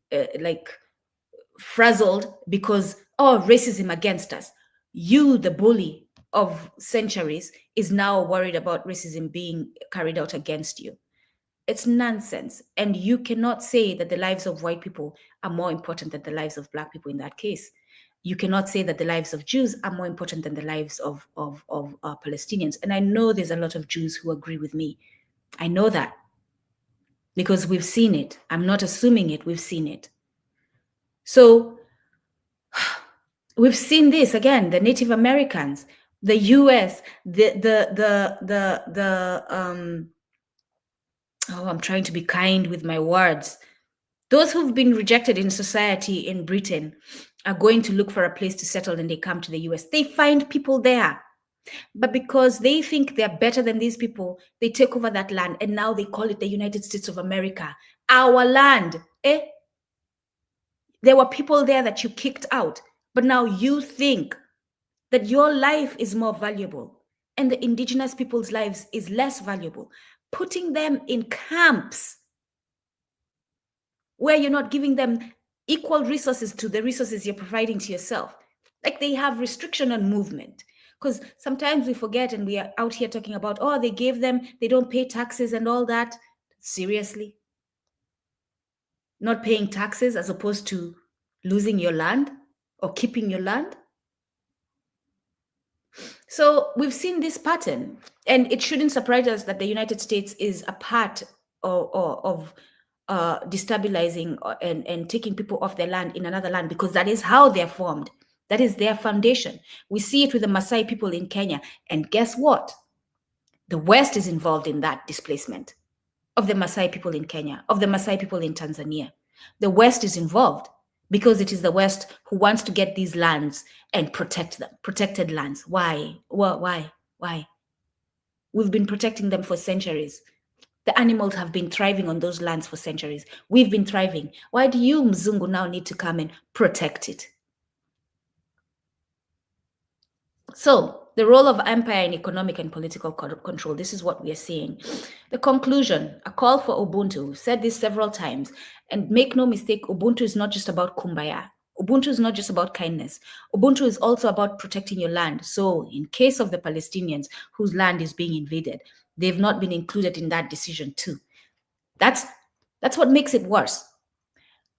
frazzled because, racism against us. You, the bully of centuries, is now worried about racism being carried out against you. It's nonsense. And you cannot say that the lives of white people are more important than the lives of black people in that case. You cannot say that the lives of Jews are more important than the lives of Palestinians. And I know there's a lot of Jews who agree with me. I know that because we've seen it. I'm not assuming it. We've seen it. So we've seen this again, the Native Americans, the US, I'm trying to be kind with my words. Those who've been rejected in society in Britain are going to look for a place to settle and they come to the US. They find people there. But because they think they're better than these people, they take over that land and now they call it the United States of America. Our land. There were people there that you kicked out, but now you think that your life is more valuable and the indigenous people's lives is less valuable. Putting them in camps where you're not giving them equal resources to the resources you're providing to yourself. Like they have restriction on movement. Because sometimes we forget and we are out here talking about, they gave them, they don't pay taxes and all that. Seriously? Not paying taxes as opposed to losing your land or keeping your land? So we've seen this pattern, and it shouldn't surprise us that the United States is a part of destabilizing and taking people off their land in another land, because that is how they're formed. That is their foundation. We see it with the Maasai people in Kenya. And guess what? The West is involved in that displacement of the Maasai people in Kenya, of the Maasai people in Tanzania. The West is involved because it is the West who wants to get these lands and protect them, protected lands. Why? Well, why? We've been protecting them for centuries. The animals have been thriving on those lands for centuries. We've been thriving. Why do you, Mzungu, now need to come and protect it? So the role of empire in economic and political control, this is what we are seeing. The conclusion, a call for Ubuntu. We've said this several times. And make no mistake, Ubuntu is not just about kumbaya. Ubuntu is not just about kindness. Ubuntu is also about protecting your land. So in case of the Palestinians whose land is being invaded, they've not been included in that decision too. That's what makes it worse.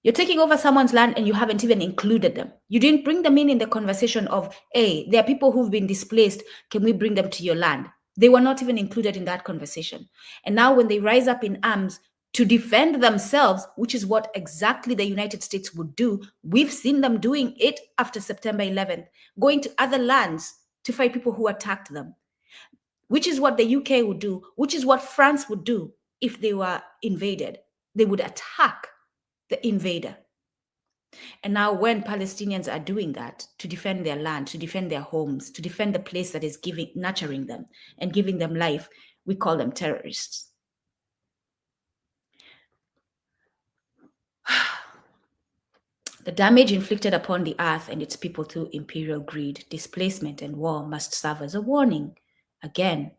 You're taking over someone's land and you haven't even included them. You didn't bring them in the conversation of, hey, there are people who've been displaced. Can we bring them to your land? They were not even included in that conversation. And now when they rise up in arms to defend themselves, which is what exactly the United States would do, we've seen them doing it after September 11th, going to other lands to fight people who attacked them, which is what the UK would do, which is what France would do if they were invaded. They would attack the invader. And now when Palestinians are doing that to defend their land, to defend their homes, to defend the place that is nurturing them and giving them life, we call them terrorists. The damage inflicted upon the earth and its people through imperial greed, displacement, and war must serve as a warning. Again,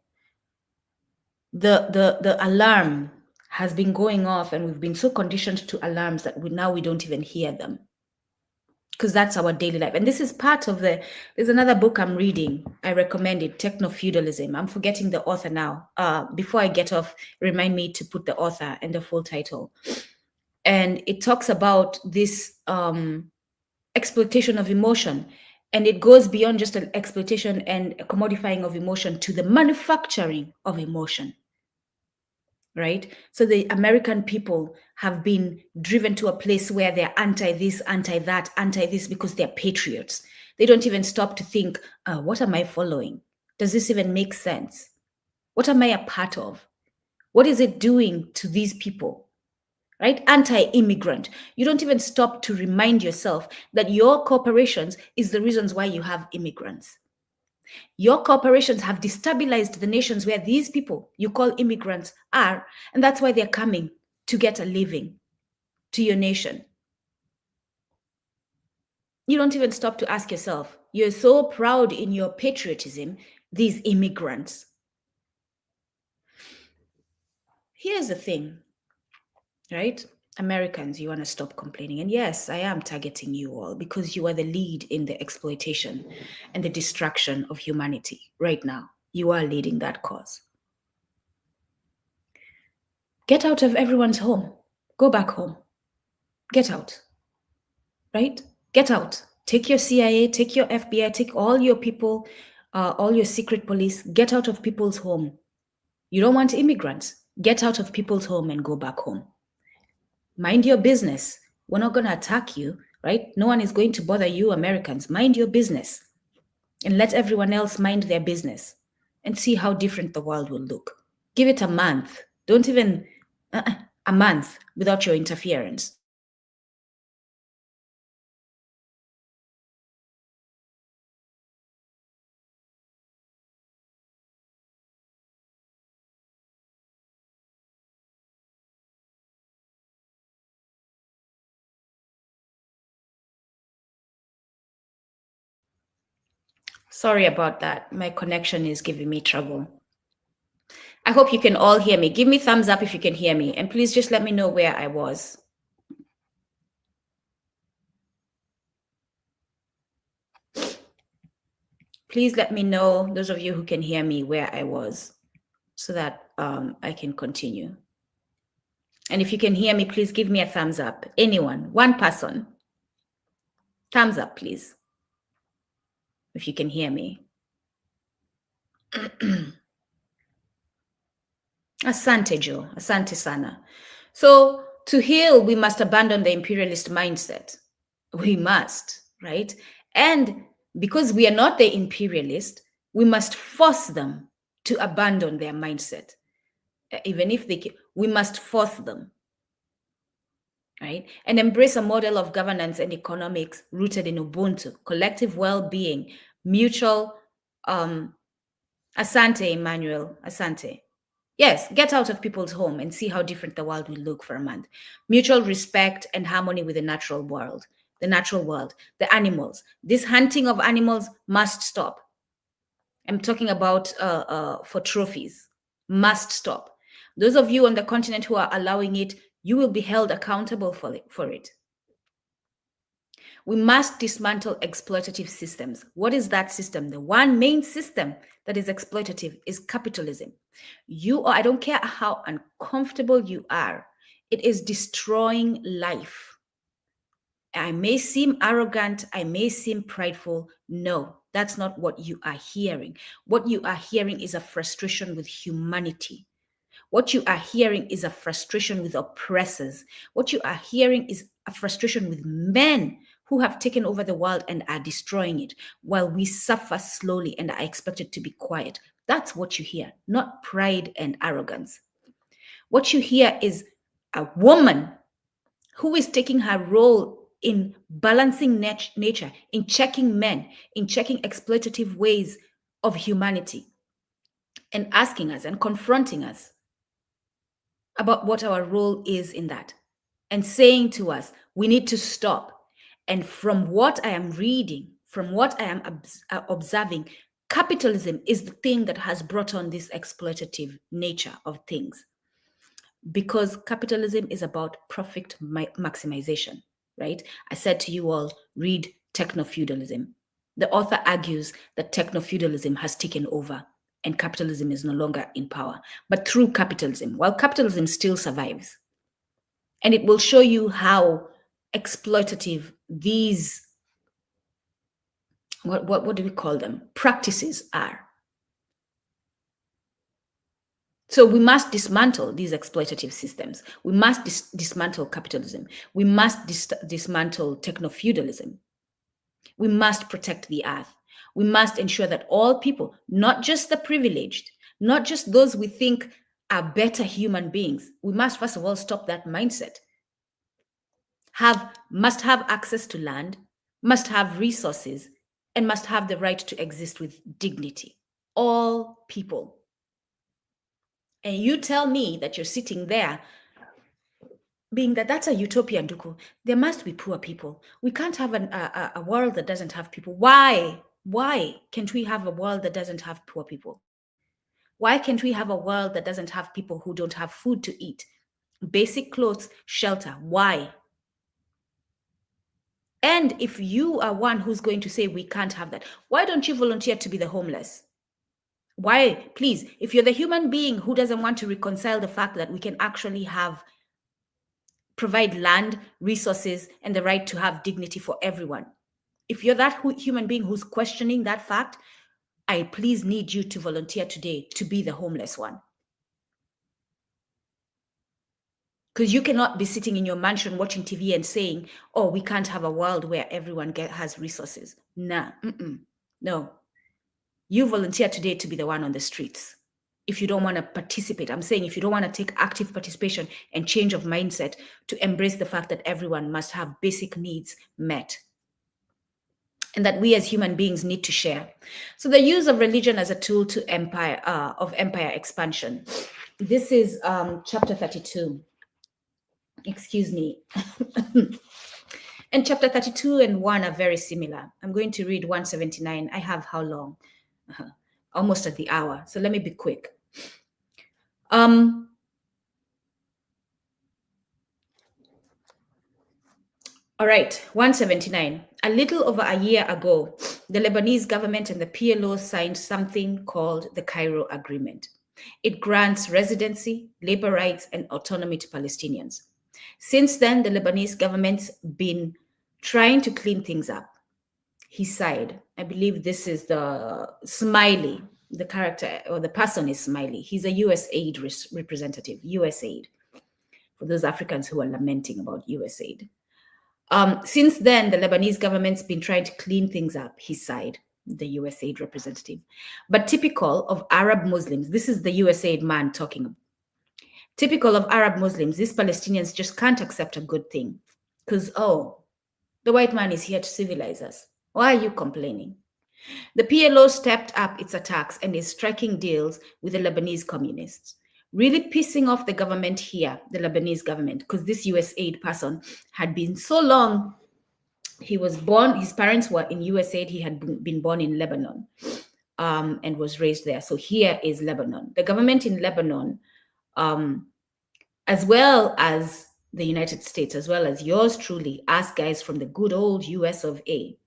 the alarm has been going off, and we've been so conditioned to alarms that we don't even hear them. because that's our daily life. And this is part of there's another book I'm reading. I recommend it, Techno-Feudalism. I'm forgetting the author now. Before I get off, remind me to put the author and the full title. And it talks about this exploitation of emotion. And it goes beyond just an exploitation and a commodifying of emotion to the manufacturing of emotion. Right? So the American people have been driven to a place where they're anti this, anti that, anti this because they're patriots. They don't even stop to think, what am I following? Does this even make sense? What am I a part of? What is it doing to these people? Right? Anti-immigrant. You don't even stop to remind yourself that your corporations is the reasons why you have immigrants. Your corporations have destabilized the nations where these people you call immigrants are, and that's why they're coming to get a living to your nation. You don't even stop to ask yourself, you're so proud in your patriotism, these immigrants. Here's the thing, right? Americans, you want to stop complaining. And yes, I am targeting you all because you are the lead in the exploitation and the destruction of humanity right now. You are leading that cause. Get out of everyone's home. Go back home. Get out. Right? Get out. Take your CIA, take your FBI, take all your people, all your secret police. Get out of people's home. You don't want immigrants. Get out of people's home and go back home. Mind your business. We're not going to attack you, right? No one is going to bother you, Americans. Mind your business and let everyone else mind their business and see how different the world will look. Give it a month. Don't even a month without your interference. Sorry about that. My connection is giving me trouble. I hope you can all hear me. Give me thumbs up if you can hear me. And please just let me know where I was. Please let me know, those of you who can hear me, where I was so that I can continue. And if you can hear me, please give me a thumbs up. Anyone, one person. Thumbs up, please. If you can hear me. Asante, Joe. Asante sana. So to heal, we must abandon the imperialist mindset. We must, right? And because we are not the imperialist, we must force them to abandon their mindset. Even if they can, we must force them, right? And embrace a model of governance and economics rooted in Ubuntu, collective well-being, mutual, Asante, Emmanuel, Asante. Yes, get out of people's home and see how different the world will look for a month. Mutual respect and harmony with the natural world, the animals. This hunting of animals must stop. I'm talking about for trophies, must stop. Those of you on the continent who are allowing it, you will be held accountable for it. We must dismantle exploitative systems. What is that system? The one main system that is exploitative is capitalism. I don't care how uncomfortable you are, it is destroying life. I may seem arrogant, I may seem prideful. No, that's not what you are hearing. What you are hearing is a frustration with humanity. What you are hearing is a frustration with oppressors. What you are hearing is a frustration with men who have taken over the world and are destroying it while we suffer slowly and are expected to be quiet. That's what you hear, not pride and arrogance. What you hear is a woman who is taking her role in balancing nature, in checking men, in checking exploitative ways of humanity, and asking us and confronting us about what our role is in that, and saying to us, we need to stop. And from what I am reading, from what I am observing, capitalism is the thing that has brought on this exploitative nature of things. Because capitalism is about profit maximization, right? I said to you all, read Techno-Feudalism. The author argues that techno-feudalism has taken over and capitalism is no longer in power, but through capitalism, while capitalism still survives. And it will show you how exploitative these, what do we call them? Practices are. So we must dismantle these exploitative systems. We must dismantle capitalism. We must dismantle techno-feudalism. We must protect the earth. We must ensure that all people, not just the privileged, not just those we think are better human beings, we must first of all stop that mindset. Must have access to land, must have resources, and must have the right to exist with dignity. All people. And you tell me that you're sitting there being that's a utopia, Nduku. There must be poor people. We can't have a world that doesn't have people. Why? Why can't we have a world that doesn't have poor people? Why can't we have a world that doesn't have people who don't have food to eat? Basic clothes, shelter. Why? And if you are one who's going to say we can't have that, why don't you volunteer to be the homeless? Why, please, if you're the human being who doesn't want to reconcile the fact that we can actually provide land, resources, and the right to have dignity for everyone. If you're that human being who's questioning that fact, I please need you to volunteer today to be the homeless one. Because you cannot be sitting in your mansion watching TV and saying, oh, we can't have a world where everyone has resources. Nah, no. You volunteer today to be the one on the streets. If you don't want to participate, I'm saying if you don't want to take active participation and change of mindset to embrace the fact that everyone must have basic needs met and that we as human beings need to share. So the use of religion as a tool to empire expansion. This is chapter 32. Excuse me. And chapter 32 and 1 are very similar. I'm going to read 179. I have how long? Almost at the hour. So let me be quick. All right, 179. A little over a year ago, the Lebanese government and the PLO signed something called the Cairo Agreement. It grants residency, labor rights, and autonomy to Palestinians. Since then, the Lebanese government's been trying to clean things up. He sighed. I believe this is the Smiley. The character or the person is Smiley. He's a USAID representative, USAID, for those Africans who are lamenting about USAID. Since then, the Lebanese government's been trying to clean things up, he sighed, the USAID representative. But typical of Arab Muslims, this is the USAID man talking. Typical of Arab Muslims, these Palestinians just can't accept a good thing because, oh, the white man is here to civilize us. Why are you complaining? The PLO stepped up its attacks and is striking deals with the Lebanese communists, really pissing off the government here, the Lebanese government, because this USAID person had been so long. He was born, his parents were in USAID, he had been born in Lebanon and was raised there. So here is Lebanon. The government in Lebanon, as well as the United States, as well as yours truly, us guys from the good old US of A,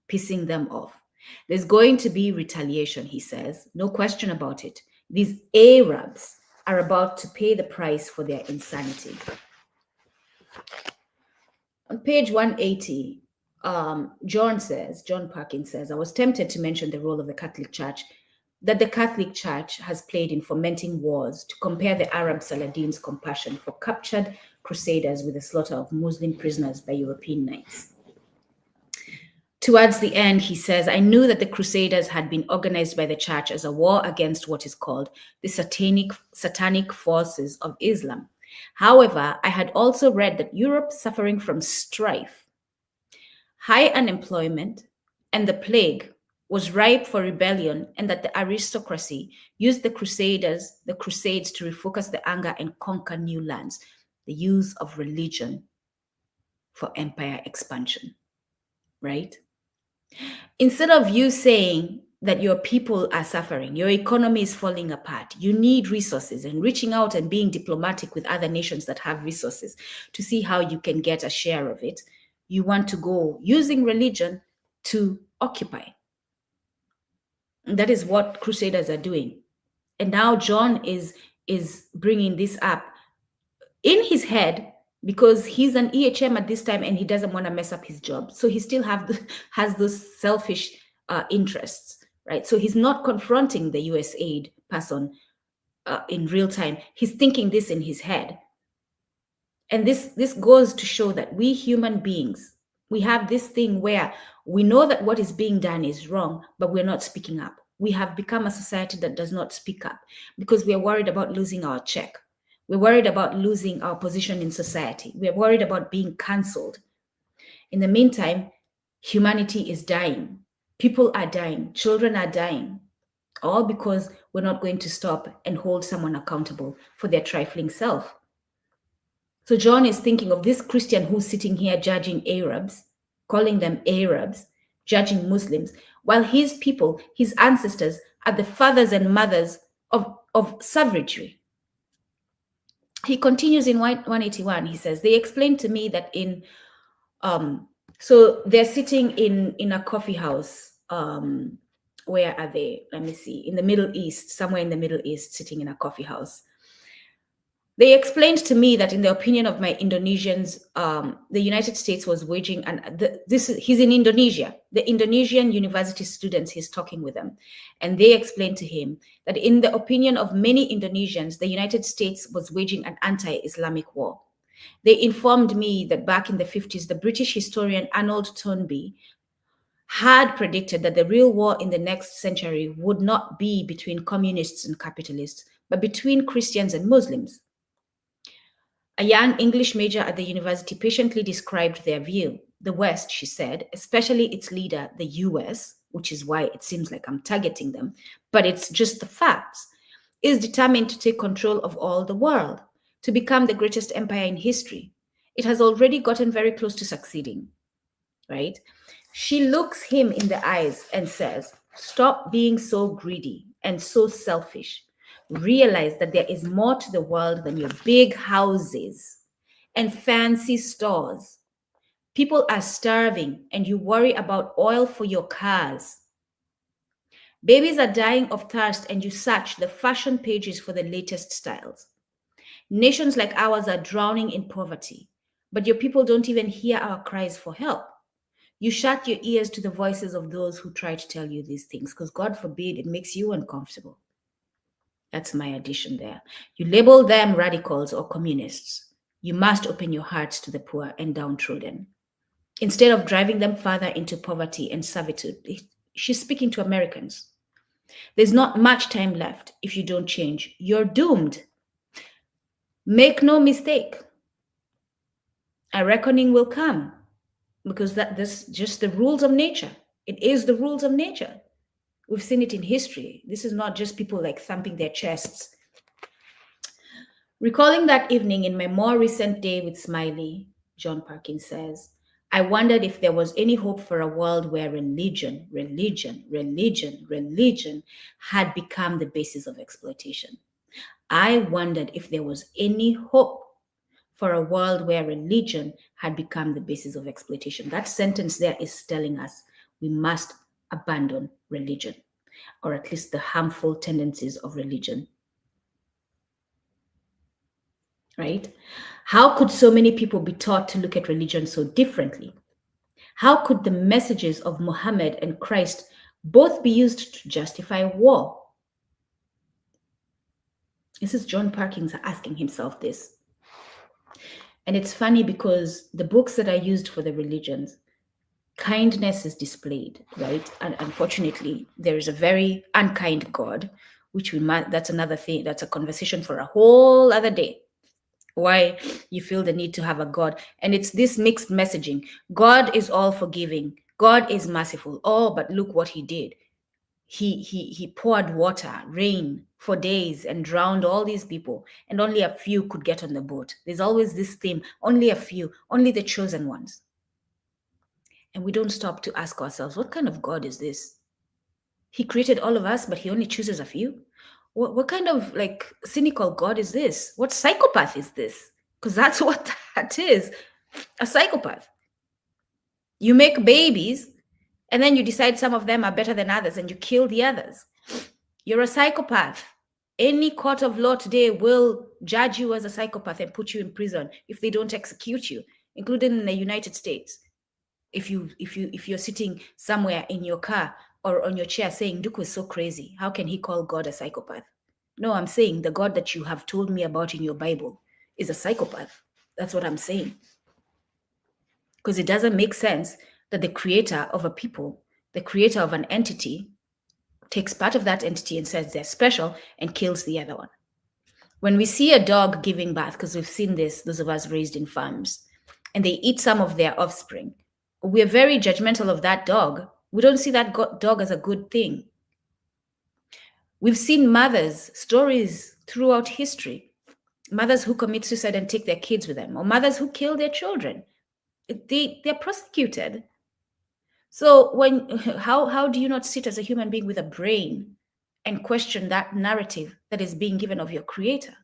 pissing them off. There's going to be retaliation, he says, no question about it. These Arabs are about to pay the price for their insanity. On page 180, John Perkins says, I was tempted to mention the role of the Catholic Church, that the Catholic Church has played in fomenting wars, to compare the Arab Saladin's compassion for captured crusaders with the slaughter of Muslim prisoners by European knights. Towards the end, he says, I knew that the Crusaders had been organized by the church as a war against what is called the satanic forces of Islam. However, I had also read that Europe, suffering from strife, high unemployment, and the plague, was ripe for rebellion, and that the aristocracy used the Crusades to refocus the anger and conquer new lands, the use of religion for empire expansion, right? Instead of you saying, that your people are suffering, your economy is falling apart, you need resources, and reaching out and being diplomatic with other nations that have resources to see how you can get a share of it, you want to go using religion to occupy. And that is what crusaders are doing. And now John is bringing this up in his head because he's an EHM at this time and he doesn't want to mess up his job. So he still has those selfish interests, right? So he's not confronting the USAID person in real time. He's thinking this in his head. And this goes to show that we human beings, we have this thing where we know that what is being done is wrong, but we're not speaking up. We have become a society that does not speak up because we are worried about losing our check. We're worried about losing our position in society. We're worried about being cancelled. In the meantime, humanity is dying. People are dying. Children are dying. All because we're not going to stop and hold someone accountable for their trifling self. So John is thinking of this Christian who's sitting here judging Arabs, calling them Arabs, judging Muslims, while his people, his ancestors, are the fathers and mothers of savagery. He continues in 181, he says, they explained to me that so they're sitting in a coffee house. Where are they? Let me see. In the Middle East, somewhere in the Middle East, sitting in a coffee house. They explained to me that in the opinion of my Indonesians, the United States was waging, he's in Indonesia, the Indonesian university students, he's talking with them. And they explained to him that in the opinion of many Indonesians, the United States was waging an anti-Islamic war. They informed me that back in the 50s, the British historian Arnold Toynbee had predicted that the real war in the next century would not be between communists and capitalists, but between Christians and Muslims. A young English major at the university patiently described their view. The West, she said, especially its leader, the US, which is why it seems like I'm targeting them, but it's just the facts, is determined to take control of all the world, to become the greatest empire in history. It has already gotten very close to succeeding, right? She looks him in the eyes and says, stop being so greedy and so selfish. Realize that there is more to the world than your big houses and fancy stores. People are starving and you worry about oil for your cars. Babies are dying of thirst and you search the fashion pages for the latest styles. Nations like ours are drowning in poverty, but your people don't even hear our cries for help. You shut your ears to the voices of those who try to tell you these things because God forbid it makes you uncomfortable. That's my addition there. You label them radicals or communists. You must open your hearts to the poor and downtrodden. Instead of driving them further into poverty and servitude, she's speaking to Americans. There's not much time left. If you don't change, you're doomed. Make no mistake. A reckoning will come because that's just the rules of nature. It is the rules of nature. We've seen it in history. This is not just people like thumping their chests. Recalling that evening in my more recent day with Smiley, John Perkins says, I wondered if there was any hope for a world where religion had become the basis of exploitation. I wondered if there was any hope for a world where religion had become the basis of exploitation. That sentence there is telling us we must abandon religion, or at least the harmful tendencies of religion. Right? How could so many people be taught to look at religion so differently? How could the messages of Muhammad and Christ both be used to justify war? This is John Perkins asking himself this. And it's funny because the books that are used for the religions, kindness is displayed, right? And unfortunately, there is a very unkind God, which that's another thing, that's a conversation for a whole other day. Why you feel the need to have a God. And it's this mixed messaging. God is all forgiving. God is merciful. Oh, but look what he did. He poured water, rain for days and drowned all these people. And only a few could get on the boat. There's always this theme, only a few, only the chosen ones. And we don't stop to ask ourselves, what kind of God is this? He created all of us, but he only chooses a few. What kind of like cynical God is this? What psychopath is this? Because that's what that is, a psychopath. You make babies and then you decide some of them are better than others and you kill the others. You're a psychopath. Any court of law today will judge you as a psychopath and put you in prison if they don't execute you, including in the United States. If you're sitting somewhere in your car or on your chair saying Duku is so crazy, how can he call God a psychopath? No, I'm saying the God that you have told me about in your Bible is a psychopath. That's what I'm saying. Because it doesn't make sense that the creator of a people, the creator of an entity, takes part of that entity and says they're special and kills the other one. When we see a dog giving birth, because we've seen this, those of us raised in farms, and they eat some of their offspring, we're very judgmental of that dog. We don't see that dog as a good thing. We've seen mothers, stories throughout history, mothers who commit suicide and take their kids with them, or mothers who kill their children. They're prosecuted. So how do you not sit as a human being with a brain and question that narrative that is being given of your creator?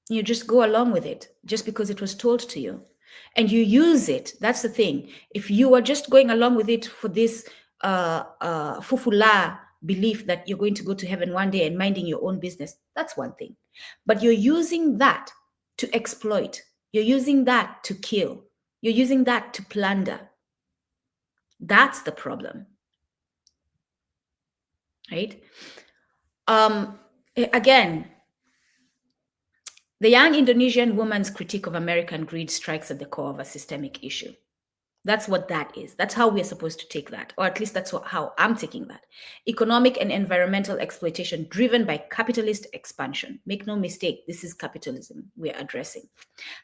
You just go along with it just because it was told to you. And you use it. That's the thing. If you are just going along with it for this fufula belief that you're going to go to heaven one day and minding your own business, that's one thing. But you're using that to exploit. You're using that to kill. You're using that to plunder. That's the problem. Right? Again, the young Indonesian woman's critique of American greed strikes at the core of a systemic issue. That's what that is. That's how we're supposed to take that, or at least that's how I'm taking that. Economic and environmental exploitation driven by capitalist expansion. Make no mistake, this is capitalism we're addressing.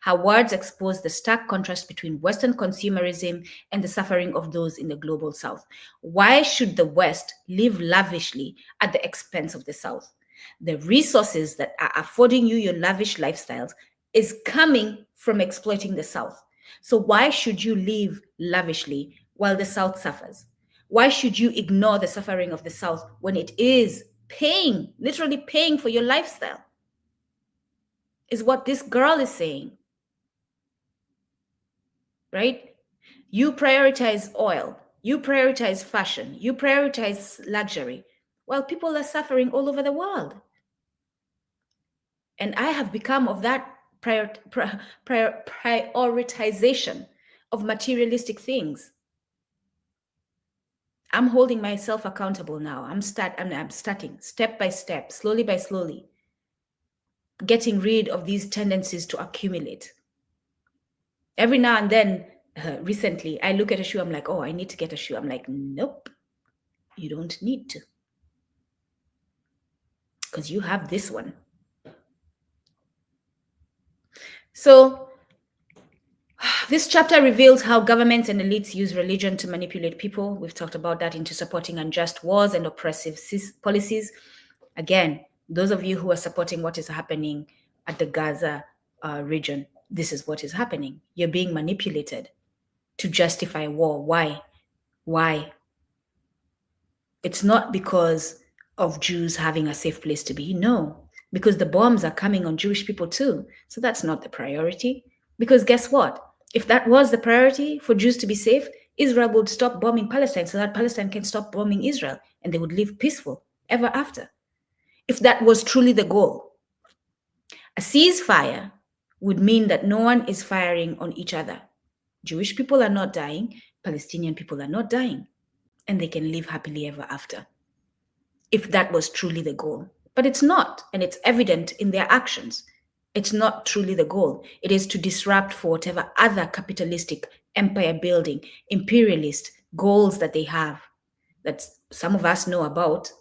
Her words expose the stark contrast between Western consumerism and the suffering of those in the global South. Why should the West live lavishly at the expense of the South? The resources that are affording you your lavish lifestyles is coming from exploiting the South. So why should you live lavishly while the South suffers? Why should you ignore the suffering of the South when it is paying, literally paying for your lifestyle? Is what this girl is saying. Right? You prioritize oil, you prioritize fashion, you prioritize luxury, while people are suffering all over the world. And I have become of that prioritization of materialistic things. I'm holding myself accountable now. I'm starting step by step, slowly by slowly, getting rid of these tendencies to accumulate. Every now and then, recently, I look at a shoe, I'm like, oh, I need to get a shoe. I'm like, nope, you don't need to. Because you have this one. So this chapter reveals how governments and elites use religion to manipulate people. We've talked about that, into supporting unjust wars and oppressive policies. Again, those of you who are supporting what is happening at the Gaza region, this is what is happening. You're being manipulated to justify war. Why? Why? It's not because of Jews having a safe place to be. No, because the bombs are coming on Jewish people too. So that's not the priority. Because guess what? If that was the priority for Jews to be safe, Israel would stop bombing Palestine so that Palestine can stop bombing Israel and they would live peaceful ever after. If that was truly the goal. A ceasefire would mean that no one is firing on each other. Jewish people are not dying, Palestinian people are not dying, and they can live happily ever after. If that was truly the goal. But it's not, and it's evident in their actions. It's not truly the goal. It is to disrupt for whatever other capitalistic, empire building, imperialist goals that they have, that some of us know about,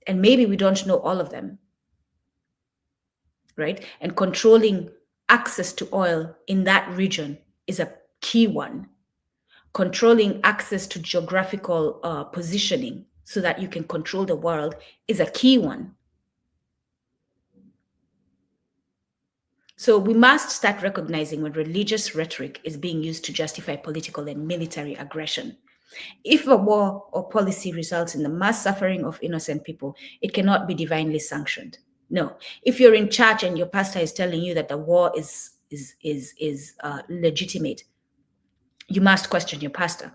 and maybe we don't know all of them, right? And controlling access to oil in that region is a key one. Controlling access to geographical positioning so that you can control the world is a key one. So we must start recognizing when religious rhetoric is being used to justify political and military aggression. If a war or policy results in the mass suffering of innocent people, it cannot be divinely sanctioned. No. If you're in church and your pastor is telling you that the war is legitimate, you must question your pastor.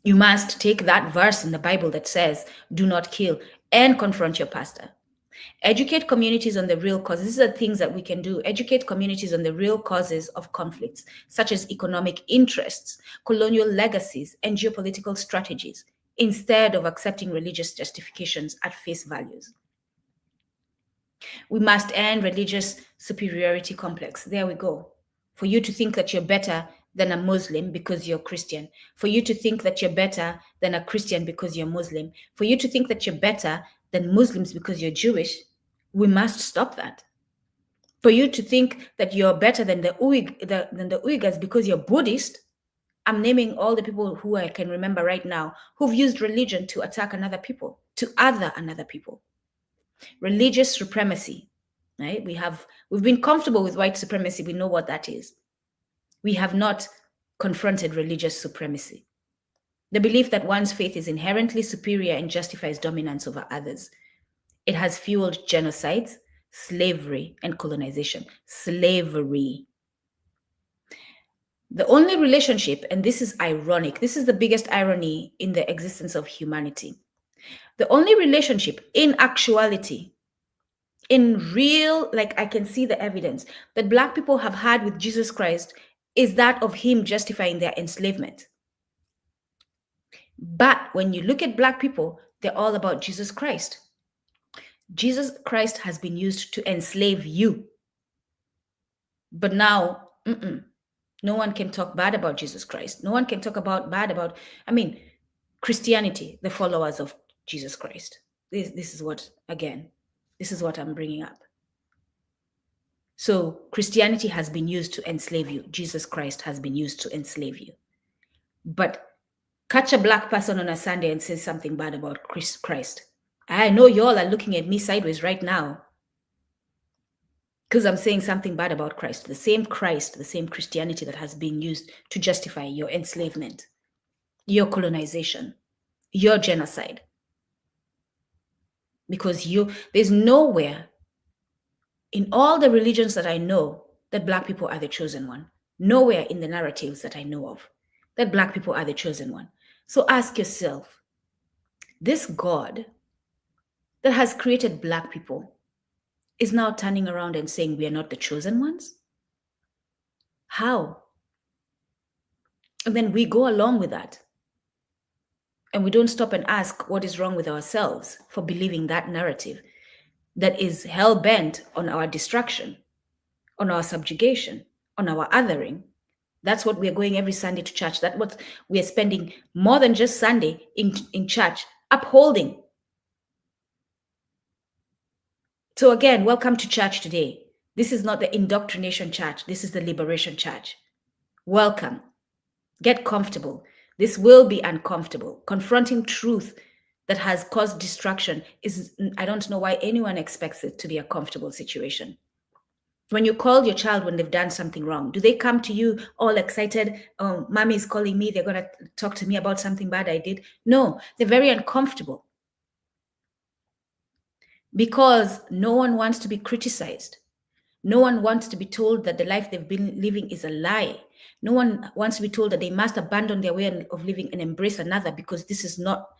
You must take that verse in the Bible that says, do not kill, and confront your pastor. Educate communities on the real causes. These are things that we can do. Educate communities on the real causes of conflicts, such as economic interests, colonial legacies, and geopolitical strategies, instead of accepting religious justifications at face values. We must end religious superiority complex. There we go. For you to think that you're better than a Muslim because you're Christian, for you to think that you're better than a Christian because you're Muslim, for you to think that you're better than Muslims because you're Jewish, we must stop that. For you to think that you're better than the Uyghurs because you're Buddhist, I'm naming all the people who I can remember right now who've used religion to attack another people, to other another people. Religious supremacy, right? We've been comfortable with white supremacy. We know what that is. We have not confronted religious supremacy. The belief that one's faith is inherently superior and justifies dominance over others. It has fueled genocides, slavery, and colonization. Slavery. The only relationship, and this is ironic, this is the biggest irony in the existence of humanity. The only relationship in actuality, in real, like I can see the evidence that Black people have had with Jesus Christ is that of him justifying their enslavement. But when you look at Black people, they're all about Jesus Christ. Jesus Christ has been used to enslave you. But now, no one can talk bad about Jesus Christ. No one can talk bad about, Christianity, the followers of Jesus Christ. This is what I'm bringing up. So Christianity has been used to enslave you. Jesus Christ has been used to enslave you. But catch a Black person on a Sunday and say something bad about Christ. I know y'all are looking at me sideways right now because I'm saying something bad about Christ, the same Christianity that has been used to justify your enslavement, your colonization, your genocide. Because there's nowhere in all the religions that I know that Black people are the chosen one. Nowhere in the narratives that I know of that Black people are the chosen one. So ask yourself, this God that has created Black people is now turning around and saying we are not the chosen ones? How? And then we go along with that. And we don't stop and ask what is wrong with ourselves for believing that narrative that is hell-bent on our destruction, on our subjugation, on our othering. That's what we're going every Sunday to church. That's what we're spending more than just Sunday in church, upholding. So again, welcome to church today. This is not the indoctrination church. This is the liberation church. Welcome. Get comfortable. This will be uncomfortable. Confronting truth that has caused destruction I don't know why anyone expects it to be a comfortable situation. When you call your child when they've done something wrong, do they come to you all excited? Oh, mommy is calling me. They're going to talk to me about something bad I did. No, they're very uncomfortable because no one wants to be criticized. No one wants to be told that the life they've been living is a lie. No one wants to be told that they must abandon their way of living and embrace another because this is not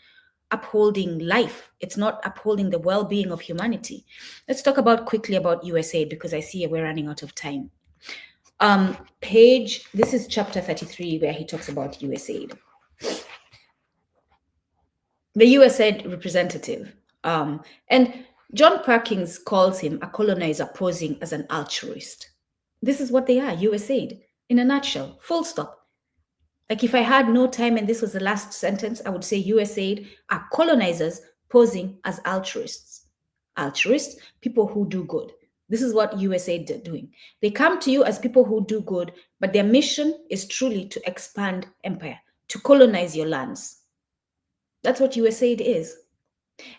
upholding life. It's not upholding the well-being of humanity. Let's talk quickly about USAID because I see we're running out of time. This is chapter 33 where he talks about USAID. The USAID representative, and John Perkins calls him a colonizer posing as an altruist. This is what they are, USAID, in a nutshell, full stop. Like if I had no time and this was the last sentence, I would say USAID are colonizers posing as altruists. Altruists, people who do good. This is what USAID are doing. They come to you as people who do good, but their mission is truly to expand empire, to colonize your lands. That's what USAID is.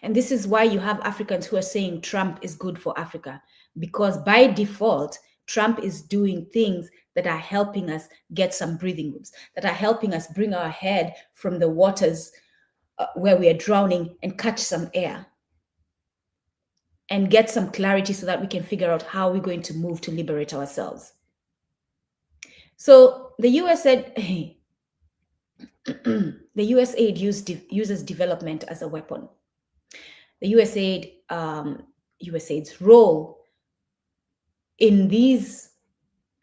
And this is why you have Africans who are saying Trump is good for Africa, because by default, Trump is doing things that are helping us get some breathing rooms, that are helping us bring our head from the waters where we are drowning and catch some air and get some clarity so that we can figure out how we're going to move to liberate ourselves. So the USAID, the USAID uses development as a weapon. The USAID's role in these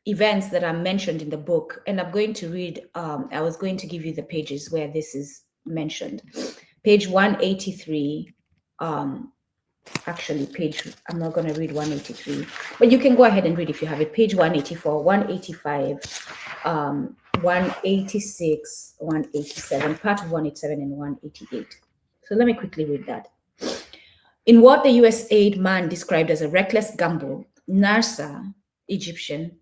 events that are mentioned in the book, and I'm going to read, I was going to give you the pages where this is mentioned. Page 183, actually I'm not going to read 183, but you can go ahead and read if you have it. Page 184, 185, 186, 187, part of 187 and 188. So let me quickly read that. In what the USAID man described as a reckless gamble, Nasser, Egyptian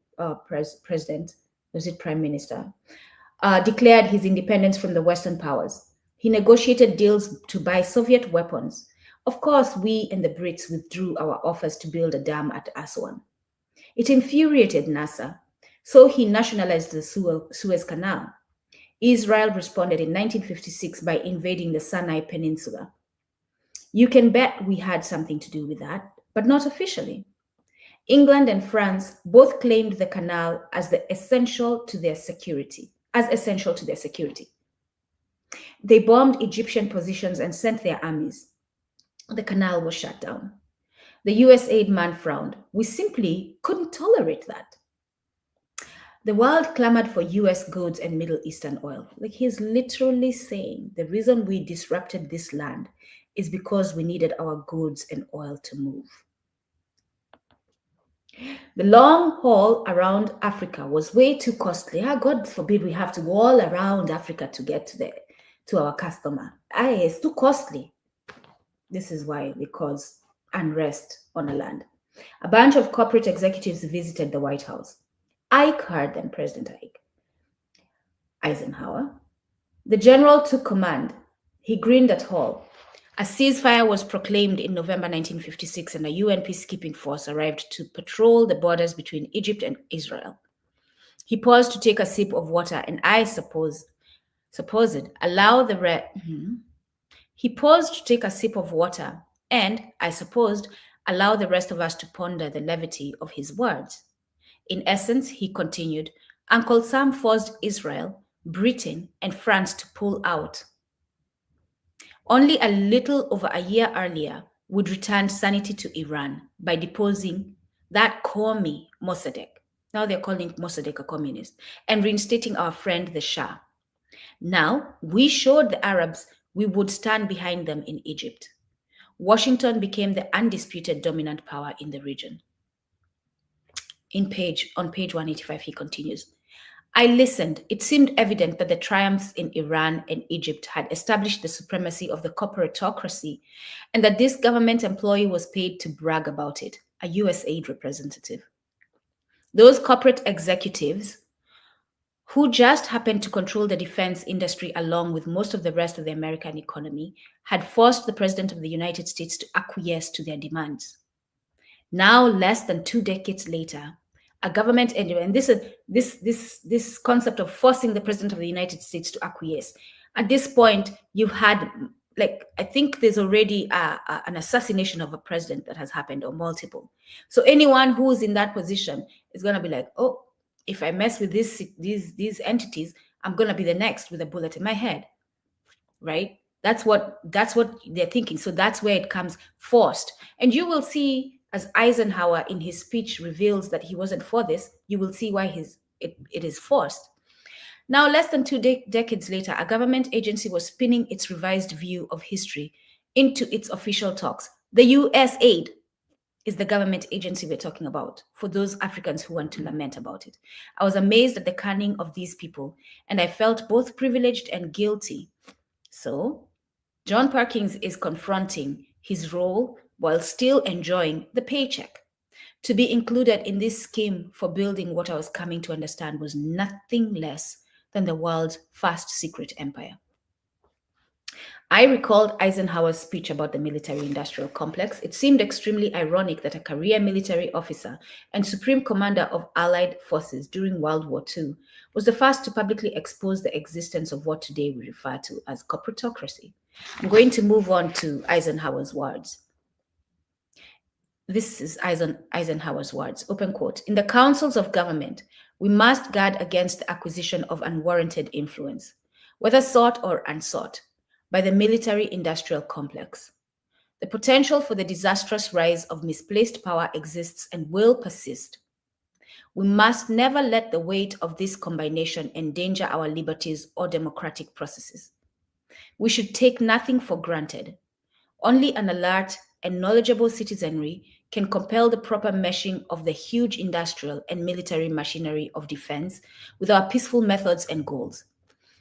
president, was it prime minister, declared his independence from the Western powers. He negotiated deals to buy Soviet weapons. Of course, we and the Brits withdrew our offers to build a dam at Aswan. It infuriated Nasser, so he nationalized the Suez Canal. Israel responded in 1956 by invading the Sinai Peninsula. You can bet we had something to do with that, but not officially. England and France both claimed the canal as essential to their security. They bombed Egyptian positions and sent their armies. The canal was shut down. The USAID man frowned. We simply couldn't tolerate that. The world clamored for US goods and Middle Eastern oil. Like, he's literally saying the reason we disrupted this land is because we needed our goods and oil to move. The long haul around Africa was way too costly. God forbid we have to go all around Africa to get to our customer. It's too costly. This is why they cause unrest on the land. A bunch of corporate executives visited the White House. Ike heard them, President Eisenhower. The general took command. He grinned at Hall. A ceasefire was proclaimed in November 1956, and a UN peacekeeping force arrived to patrol the borders between Egypt and Israel. He paused to take a sip of water, and I supposed allow the rest of us to ponder the levity of his words. In essence, he continued, Uncle Sam forced Israel, Britain, and France to pull out. Only a little over a year earlier would return sanity to Iran by deposing that commie Mossadegh. Now they're calling Mossadegh a communist, and reinstating our friend the Shah. Now we showed the Arabs we would stand behind them in Egypt. Washington became the undisputed dominant power in the region. On page 185, he continues, I listened. It seemed evident that the triumphs in Iran and Egypt had established the supremacy of the corporatocracy, and that this government employee was paid to brag about it, a USAID representative. Those corporate executives, who just happened to control the defense industry along with most of the rest of the American economy, had forced the President of the United States to acquiesce to their demands. Now, less than 2 decades later, a government, and this concept of forcing the President of the United States to acquiesce. At this point, you've had, I think there's already an assassination of a president that has happened, or multiple. So anyone who's in that position is going to be like, oh, if I mess with these entities, I'm going to be the next with a bullet in my head, right? That's what they're thinking. So that's where it comes forced. And you will see, as Eisenhower in his speech reveals that he wasn't for this, you will see why it is forced. Now, less than 2 decades later, a government agency was spinning its revised view of history into its official talks. The USAID is the government agency we're talking about, for those Africans who want to lament about it. I was amazed at the cunning of these people, and I felt both privileged and guilty. So, John Perkins is confronting his role while still enjoying the paycheck. To be included in this scheme for building what I was coming to understand was nothing less than the world's first secret empire. I recalled Eisenhower's speech about the military-industrial complex. It seemed extremely ironic that a career military officer and supreme commander of Allied forces during World War II was the first to publicly expose the existence of what today we refer to as corporatocracy. I'm going to move on to Eisenhower's words. This is Eisenhower's words, open quote. In the councils of government, we must guard against the acquisition of unwarranted influence, whether sought or unsought, by the military-industrial complex. The potential for the disastrous rise of misplaced power exists and will persist. We must never let the weight of this combination endanger our liberties or democratic processes. We should take nothing for granted. Only an alert and knowledgeable citizenry can compel the proper meshing of the huge industrial and military machinery of defense with our peaceful methods and goals,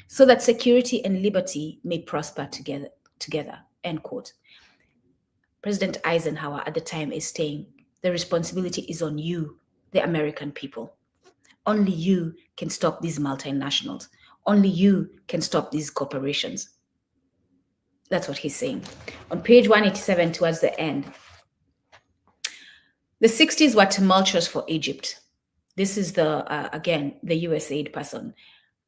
so that security and liberty may prosper together, end quote. President Eisenhower at the time is saying, the responsibility is on you, the American people. Only you can stop these multinationals. Only you can stop these corporations. That's what he's saying. On page 187, towards the end, the 60s were tumultuous for Egypt. This is again, the USAID person.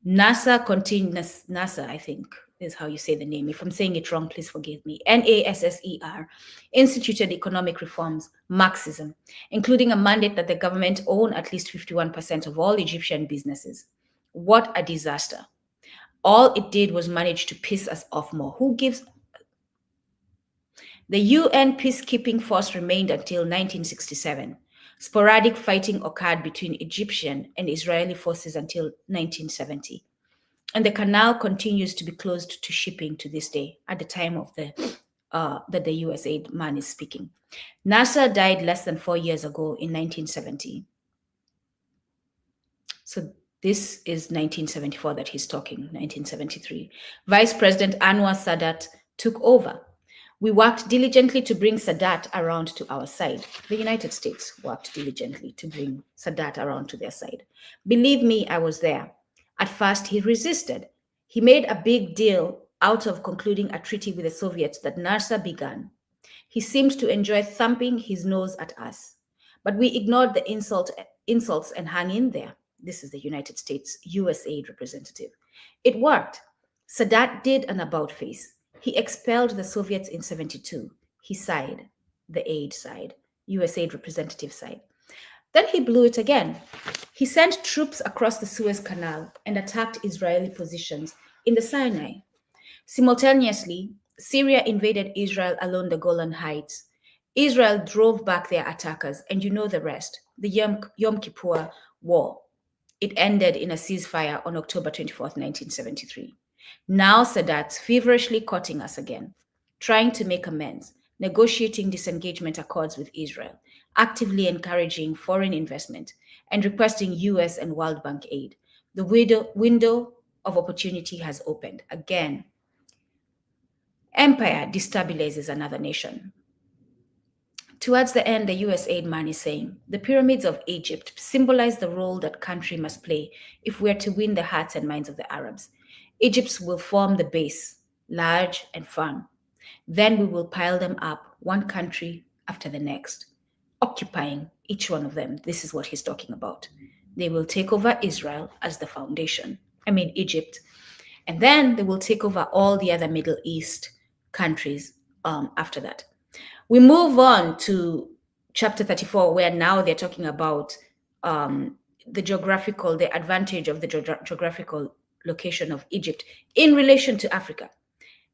NASA, I think is how you say the name. If I'm saying it wrong, please forgive me. NASSER instituted economic reforms, Marxism, including a mandate that the government own at least 51% of all Egyptian businesses. What a disaster. All it did was manage to piss us off more. Who gives? The UN peacekeeping force remained until 1967. Sporadic fighting occurred between Egyptian and Israeli forces until 1970. And the canal continues to be closed to shipping to this day, at the time of that the USAID man is speaking. Nasser died less than 4 years ago in 1970. So this is 1974 that he's talking, 1973. Vice President Anwar Sadat took over. We worked diligently to bring Sadat around to our side. The United States worked diligently to bring Sadat around to their side. Believe me, I was there. At first, he resisted. He made a big deal out of concluding a treaty with the Soviets that Nasser began. He seemed to enjoy thumping his nose at us. But we ignored the insults and hung in there. This is the United States USAID representative. It worked. Sadat did an about face. He expelled the Soviets in 72. He sighed, the aid side, USAID representative side. Then he blew it again. He sent troops across the Suez Canal and attacked Israeli positions in the Sinai. Simultaneously, Syria invaded Israel along the Golan Heights. Israel drove back their attackers, and you know the rest, the Yom Kippur War. It ended in a ceasefire on October 24th, 1973. Now Sadat's feverishly courting us again, trying to make amends, negotiating disengagement accords with Israel, actively encouraging foreign investment, and requesting US and World Bank aid. The window of opportunity has opened. Again, empire destabilizes another nation. Towards the end, the USAID man is saying, the pyramids of Egypt symbolize the role that country must play if we are to win the hearts and minds of the Arabs. Egypt will form the base, large and firm. Then we will pile them up, one country after the next, occupying each one of them. This is what he's talking about. They will take over Israel as the foundation. Egypt. And then they will take over all the other Middle East countries after that. We move on to chapter 34, where now they're talking about the advantage of the geographical location of Egypt in relation to Africa.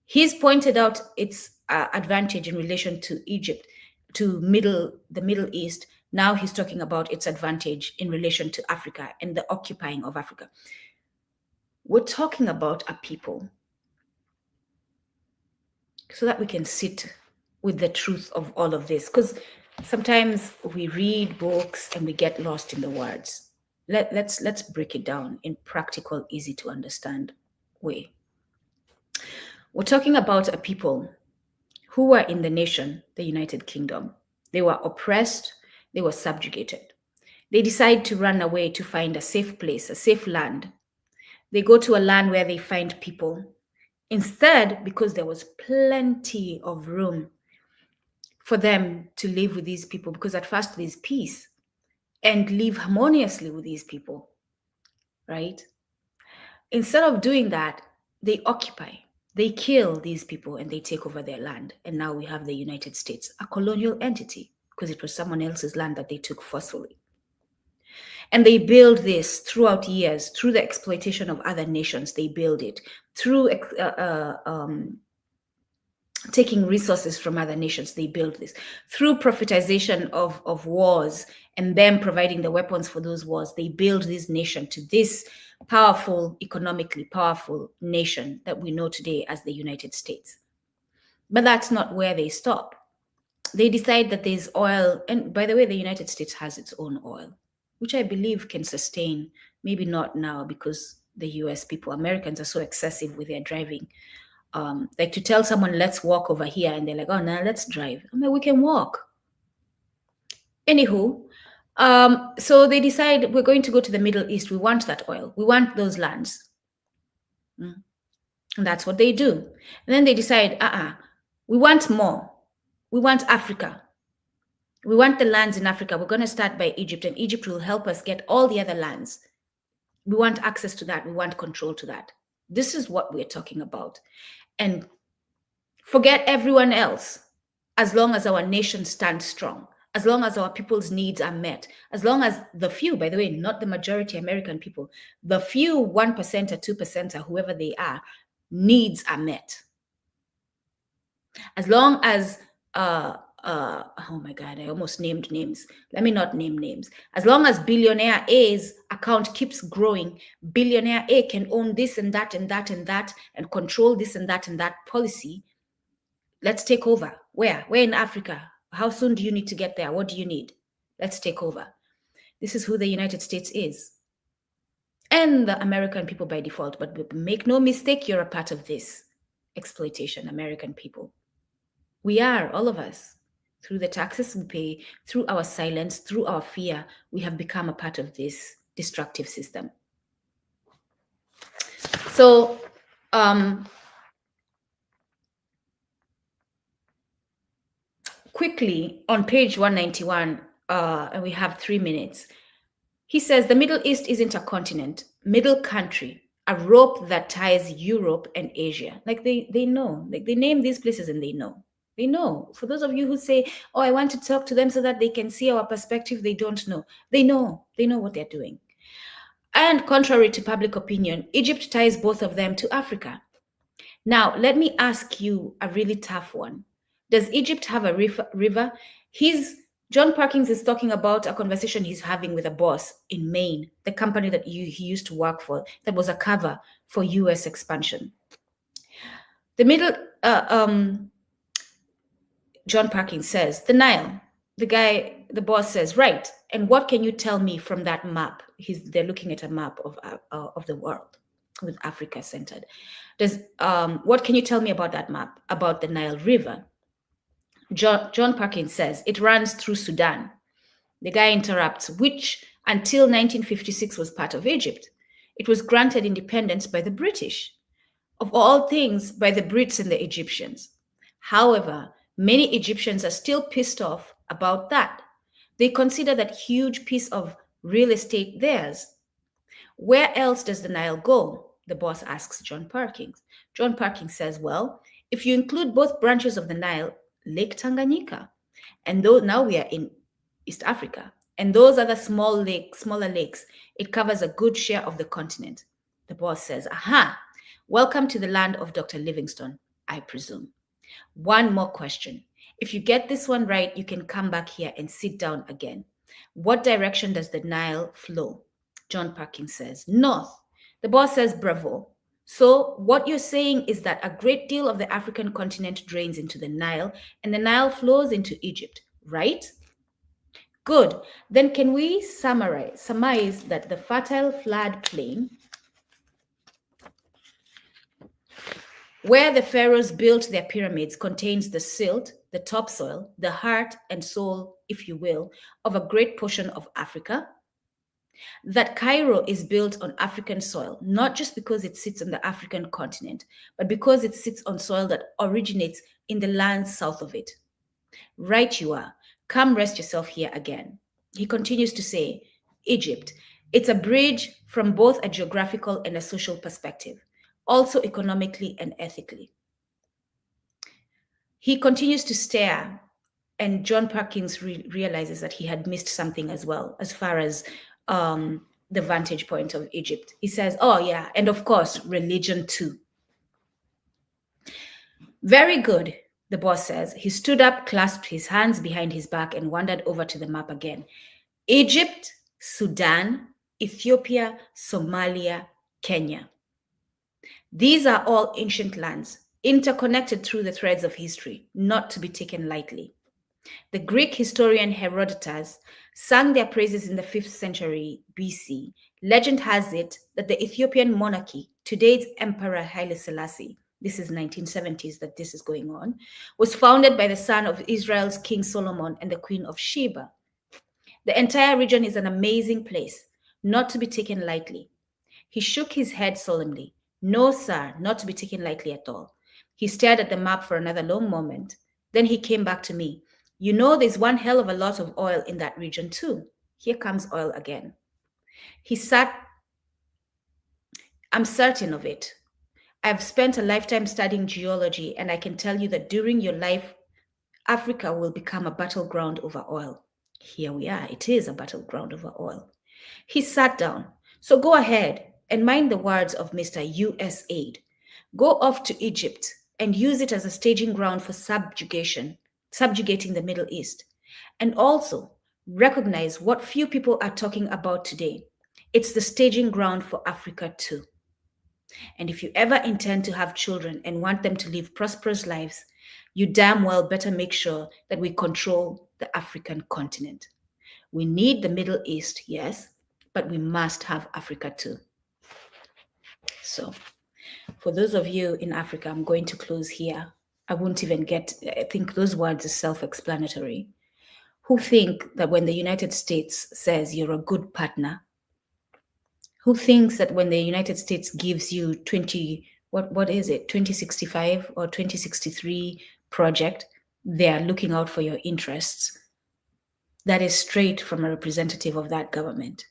He's pointed out its advantage in relation to Egypt, to the Middle East. Now he's talking about its advantage in relation to Africa and the occupying of Africa. We're talking about a people so that we can sit with the truth of all of this, because sometimes we read books and we get lost in the words. Let's break it down in practical, easy to understand way. We're talking about a people who were in the nation, the United Kingdom. They were oppressed, they were subjugated. They decide to run away to find a safe place, a safe land. They go to a land where they find people Instead, because there was plenty of room for them to live with these people, because at first there's peace, and live harmoniously with these people, right? Instead of doing that, they occupy, they kill these people, and they take over their land. And now we have the United States, a colonial entity, because it was someone else's land that they took forcefully. And they build this throughout years, through the exploitation of other nations. They build it through taking resources from other nations. They build this through profitization of wars, and them providing the weapons for those wars. They build this nation to this powerful, economically powerful nation that we know today as the United States. But that's not where they stop. They decide that there's oil, and by the way, the United States has its own oil, which I believe can sustain, maybe not now because the US people, Americans, are so excessive with their driving. Like to tell someone, let's walk over here, and they're like, oh, no, let's drive. I'm like, we can walk. Anywho, so they decide we're going to go to the Middle East. We want that oil. We want those lands. And that's what they do. And then they decide, we want more. We want Africa. We want the lands in Africa. We're going to start by Egypt, and Egypt will help us get all the other lands. We want access to that. We want control to that. This is what we're talking about. And forget everyone else, as long as our nation stands strong, as long as our people's needs are met, as long as the few, by the way, not the majority American people, the few 1% or 2% or whoever they are, needs are met. As long as, oh my God, I almost named names. Let me not name names. As long as billionaire A's account keeps growing, billionaire A can own this and that and that and that and control this and that policy. Let's take over. Where? We're in Africa. How soon do you need to get there? What do you need? Let's take over. This is who the United States is. And the American people by default. But make no mistake, you're a part of this exploitation, American people. We are, all of us. Through the taxes we pay, through our silence, through our fear, we have become a part of this destructive system. So, quickly, on page 191, and we have 3 minutes, he says, the Middle East isn't a continent, middle country, a rope that ties Europe and Asia. Like they know, like they name these places and they know. They know. For those of you who say, oh, I want to talk to them so that they can see our perspective, they don't know. They know. They know what they're doing. And contrary to public opinion, Egypt ties both of them to Africa. Now, let me ask you a really tough one. Does Egypt have a river? John Perkins is talking about a conversation he's having with a boss in Maine, the company that he used to work for, that was a cover for US expansion. John Perkins says, the Nile, the boss says, right, and what can you tell me from that map? They're looking at a map of the world with Africa centered. What can you tell me about that map, about the Nile River? John Perkins says, it runs through Sudan. The guy interrupts, which until 1956 was part of Egypt. It was granted independence by the British. Of all things, by the Brits and the Egyptians. However, many Egyptians are still pissed off about that. They consider that huge piece of real estate theirs. Where else does the Nile go? The boss asks John Perkins. John Perkins says, well, if you include both branches of the Nile, Lake Tanganyika, and now we are in East Africa, and those other smaller lakes, it covers a good share of the continent. The boss says, aha, welcome to the land of Dr. Livingstone, I presume. One more question. If you get this one right, you can come back here and sit down again. What direction does the Nile flow? John Perkins says, north. The boss says, bravo. So what you're saying is that a great deal of the African continent drains into the Nile, and the Nile flows into Egypt, right? Good. Then can we surmise that the fertile floodplain where the pharaohs built their pyramids contains the silt, the topsoil, the heart and soul, if you will, of a great portion of Africa? that Cairo is built on African soil, not just because it sits on the African continent, but because it sits on soil that originates in the lands south of it. Right you are. Come rest yourself here again. He continues to say, Egypt, it's a bridge from both a geographical and a social perspective, also economically and ethically. He continues to stare, and John Perkins realizes that he had missed something as well, as far as the vantage point of Egypt. He says, oh yeah, and of course, religion too. Very good, the boss says. He stood up, clasped his hands behind his back, and wandered over to the map again. Egypt, Sudan, Ethiopia, Somalia, Kenya. These are all ancient lands, interconnected through the threads of history, not to be taken lightly. The Greek historian Herodotus sang their praises in the 5th century BC. Legend has it that the Ethiopian monarchy, today's Emperor Haile Selassie, this is 1970s that this is going on, was founded by the son of Israel's King Solomon and the Queen of Sheba. The entire region is an amazing place, not to be taken lightly. He shook his head solemnly. No, sir, not to be taken lightly at all. He stared at the map for another long moment. Then he came back to me. You know, there's one hell of a lot of oil in that region too. Here comes oil again. He sat. I'm certain of it. I've spent a lifetime studying geology, and I can tell you that during your life, Africa will become a battleground over oil. Here we are. It is a battleground over oil. He sat down. So go ahead and mind the words of Mr. USAID. Go off to Egypt and use it as a staging ground for subjugating the Middle East. And also recognize what few people are talking about today. It's the staging ground for Africa too. And if you ever intend to have children and want them to live prosperous lives, you damn well better make sure that we control the African continent. We need the Middle East, yes, but we must have Africa too. So for those of you in Africa, I'm going to close here. I think those words are self-explanatory. Who think that when the United States says you're a good partner, who thinks that when the United States gives you 2065 or 2063 project, they are looking out for your interests? That is straight from a representative of that government.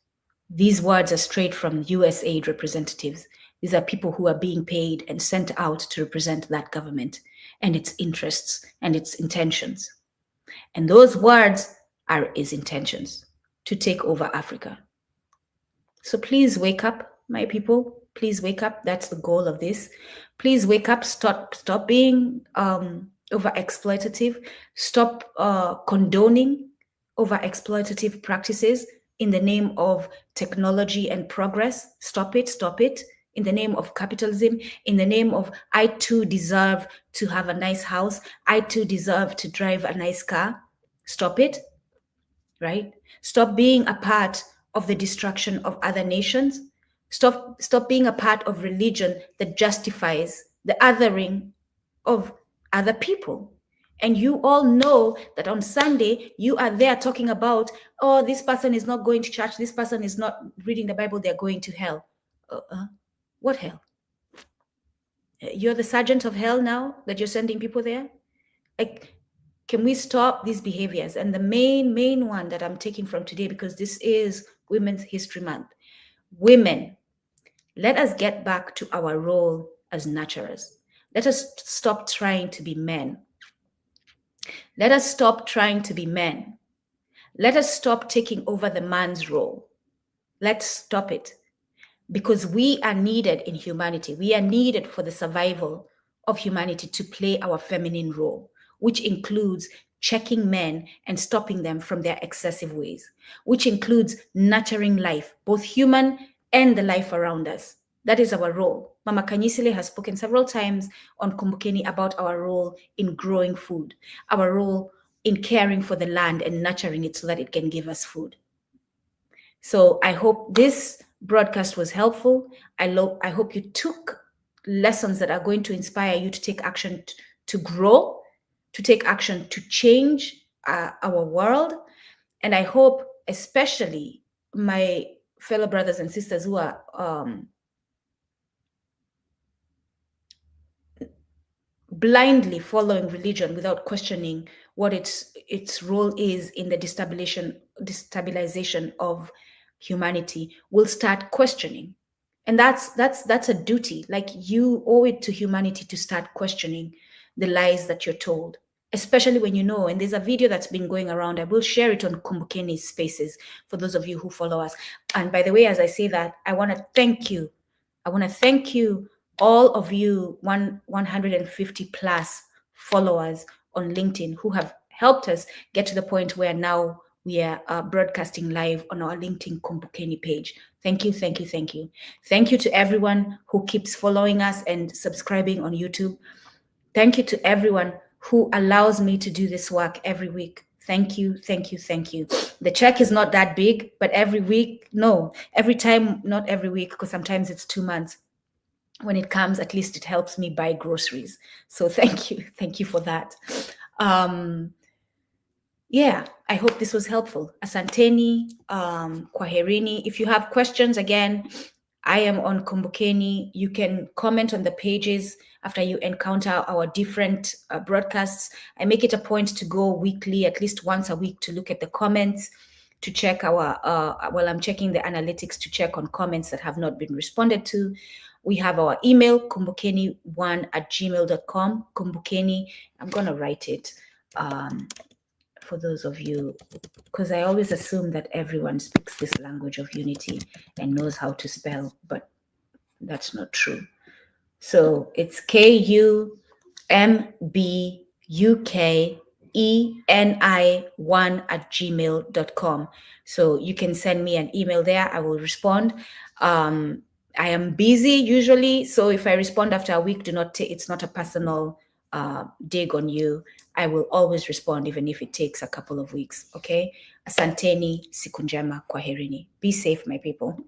These words are straight from USAID representatives. These are people who are being paid and sent out to represent that government and its interests and its intentions. And those words are its intentions to take over Africa. So please wake up, my people. Please wake up. That's the goal of this. Please wake up. Stop being over-exploitative. Stop condoning over-exploitative practices in the name of technology and progress. Stop it. In the name of capitalism, in the name of I too deserve to have a nice house. I too deserve to drive a nice car. Stop it, right? Stop being a part of the destruction of other nations. Stop being a part of religion that justifies the othering of other people. And you all know that on Sunday, you are there talking about, oh, this person is not going to church, this person is not reading the Bible, they're going to hell. What hell? You're the sergeant of hell now that you're sending people there? Like, can we stop these behaviors? And the main one that I'm taking from today, because this is Women's History Month. Women, let us get back to our role as nurturers. Let us stop trying to be men. Let us stop trying to be men. Let us stop taking over the man's role. Let's stop it. Because we are needed in humanity. We are needed for the survival of humanity to play our feminine role, which includes checking men and stopping them from their excessive ways, which includes nurturing life, both human and the life around us. That is our role. Mama Kanyisile has spoken several times on Kumbukeni about our role in growing food, our role in caring for the land and nurturing it so that it can give us food. So I hope this broadcast was helpful. I hope you took lessons that are going to inspire you to take action to grow, to take action to change our world. And I hope especially my fellow brothers and sisters who are blindly following religion without questioning what its role is in the destabilization of humanity will start questioning. And that's a duty. Like, you owe it to humanity to start questioning the lies that you're told, especially when you know. And there's a video that's been going around. I will share it on Kumbukeni Spaces for those of you who follow us. And by the way, as I say that, I want to thank you. All of you 150 plus followers on LinkedIn who have helped us get to the point where now we are broadcasting live on our LinkedIn Kumbukeni page. Thank you, thank you, thank you. Thank you to everyone who keeps following us and subscribing on YouTube. Thank you to everyone who allows me to do this work every week. Thank you, thank you, thank you. The check is not that big, but every time, not every week, because sometimes it's 2 months. When it comes, at least it helps me buy groceries. So thank you for that. Yeah, I hope this was helpful. Asanteni, kwaherini. If you have questions, again, I am on Kumbukeni. You can comment on the pages after you encounter our different broadcasts. I make it a point to go weekly, at least once a week, to look at the comments, to check I'm checking the analytics to check on comments that have not been responded to. We have our email, kumbukeni1@gmail.com. Kumbukeni, I'm going to write it for those of you, because I always assume that everyone speaks this language of unity and knows how to spell, but that's not true. So it's kumbukeni1@gmail.com. So you can send me an email there. I will respond. I am busy usually, so if I respond after a week, it's not a personal dig on you. I will always respond, even if it takes a couple of weeks. Okay. Asanteni, siku njema, kwaherini. Be safe, my people.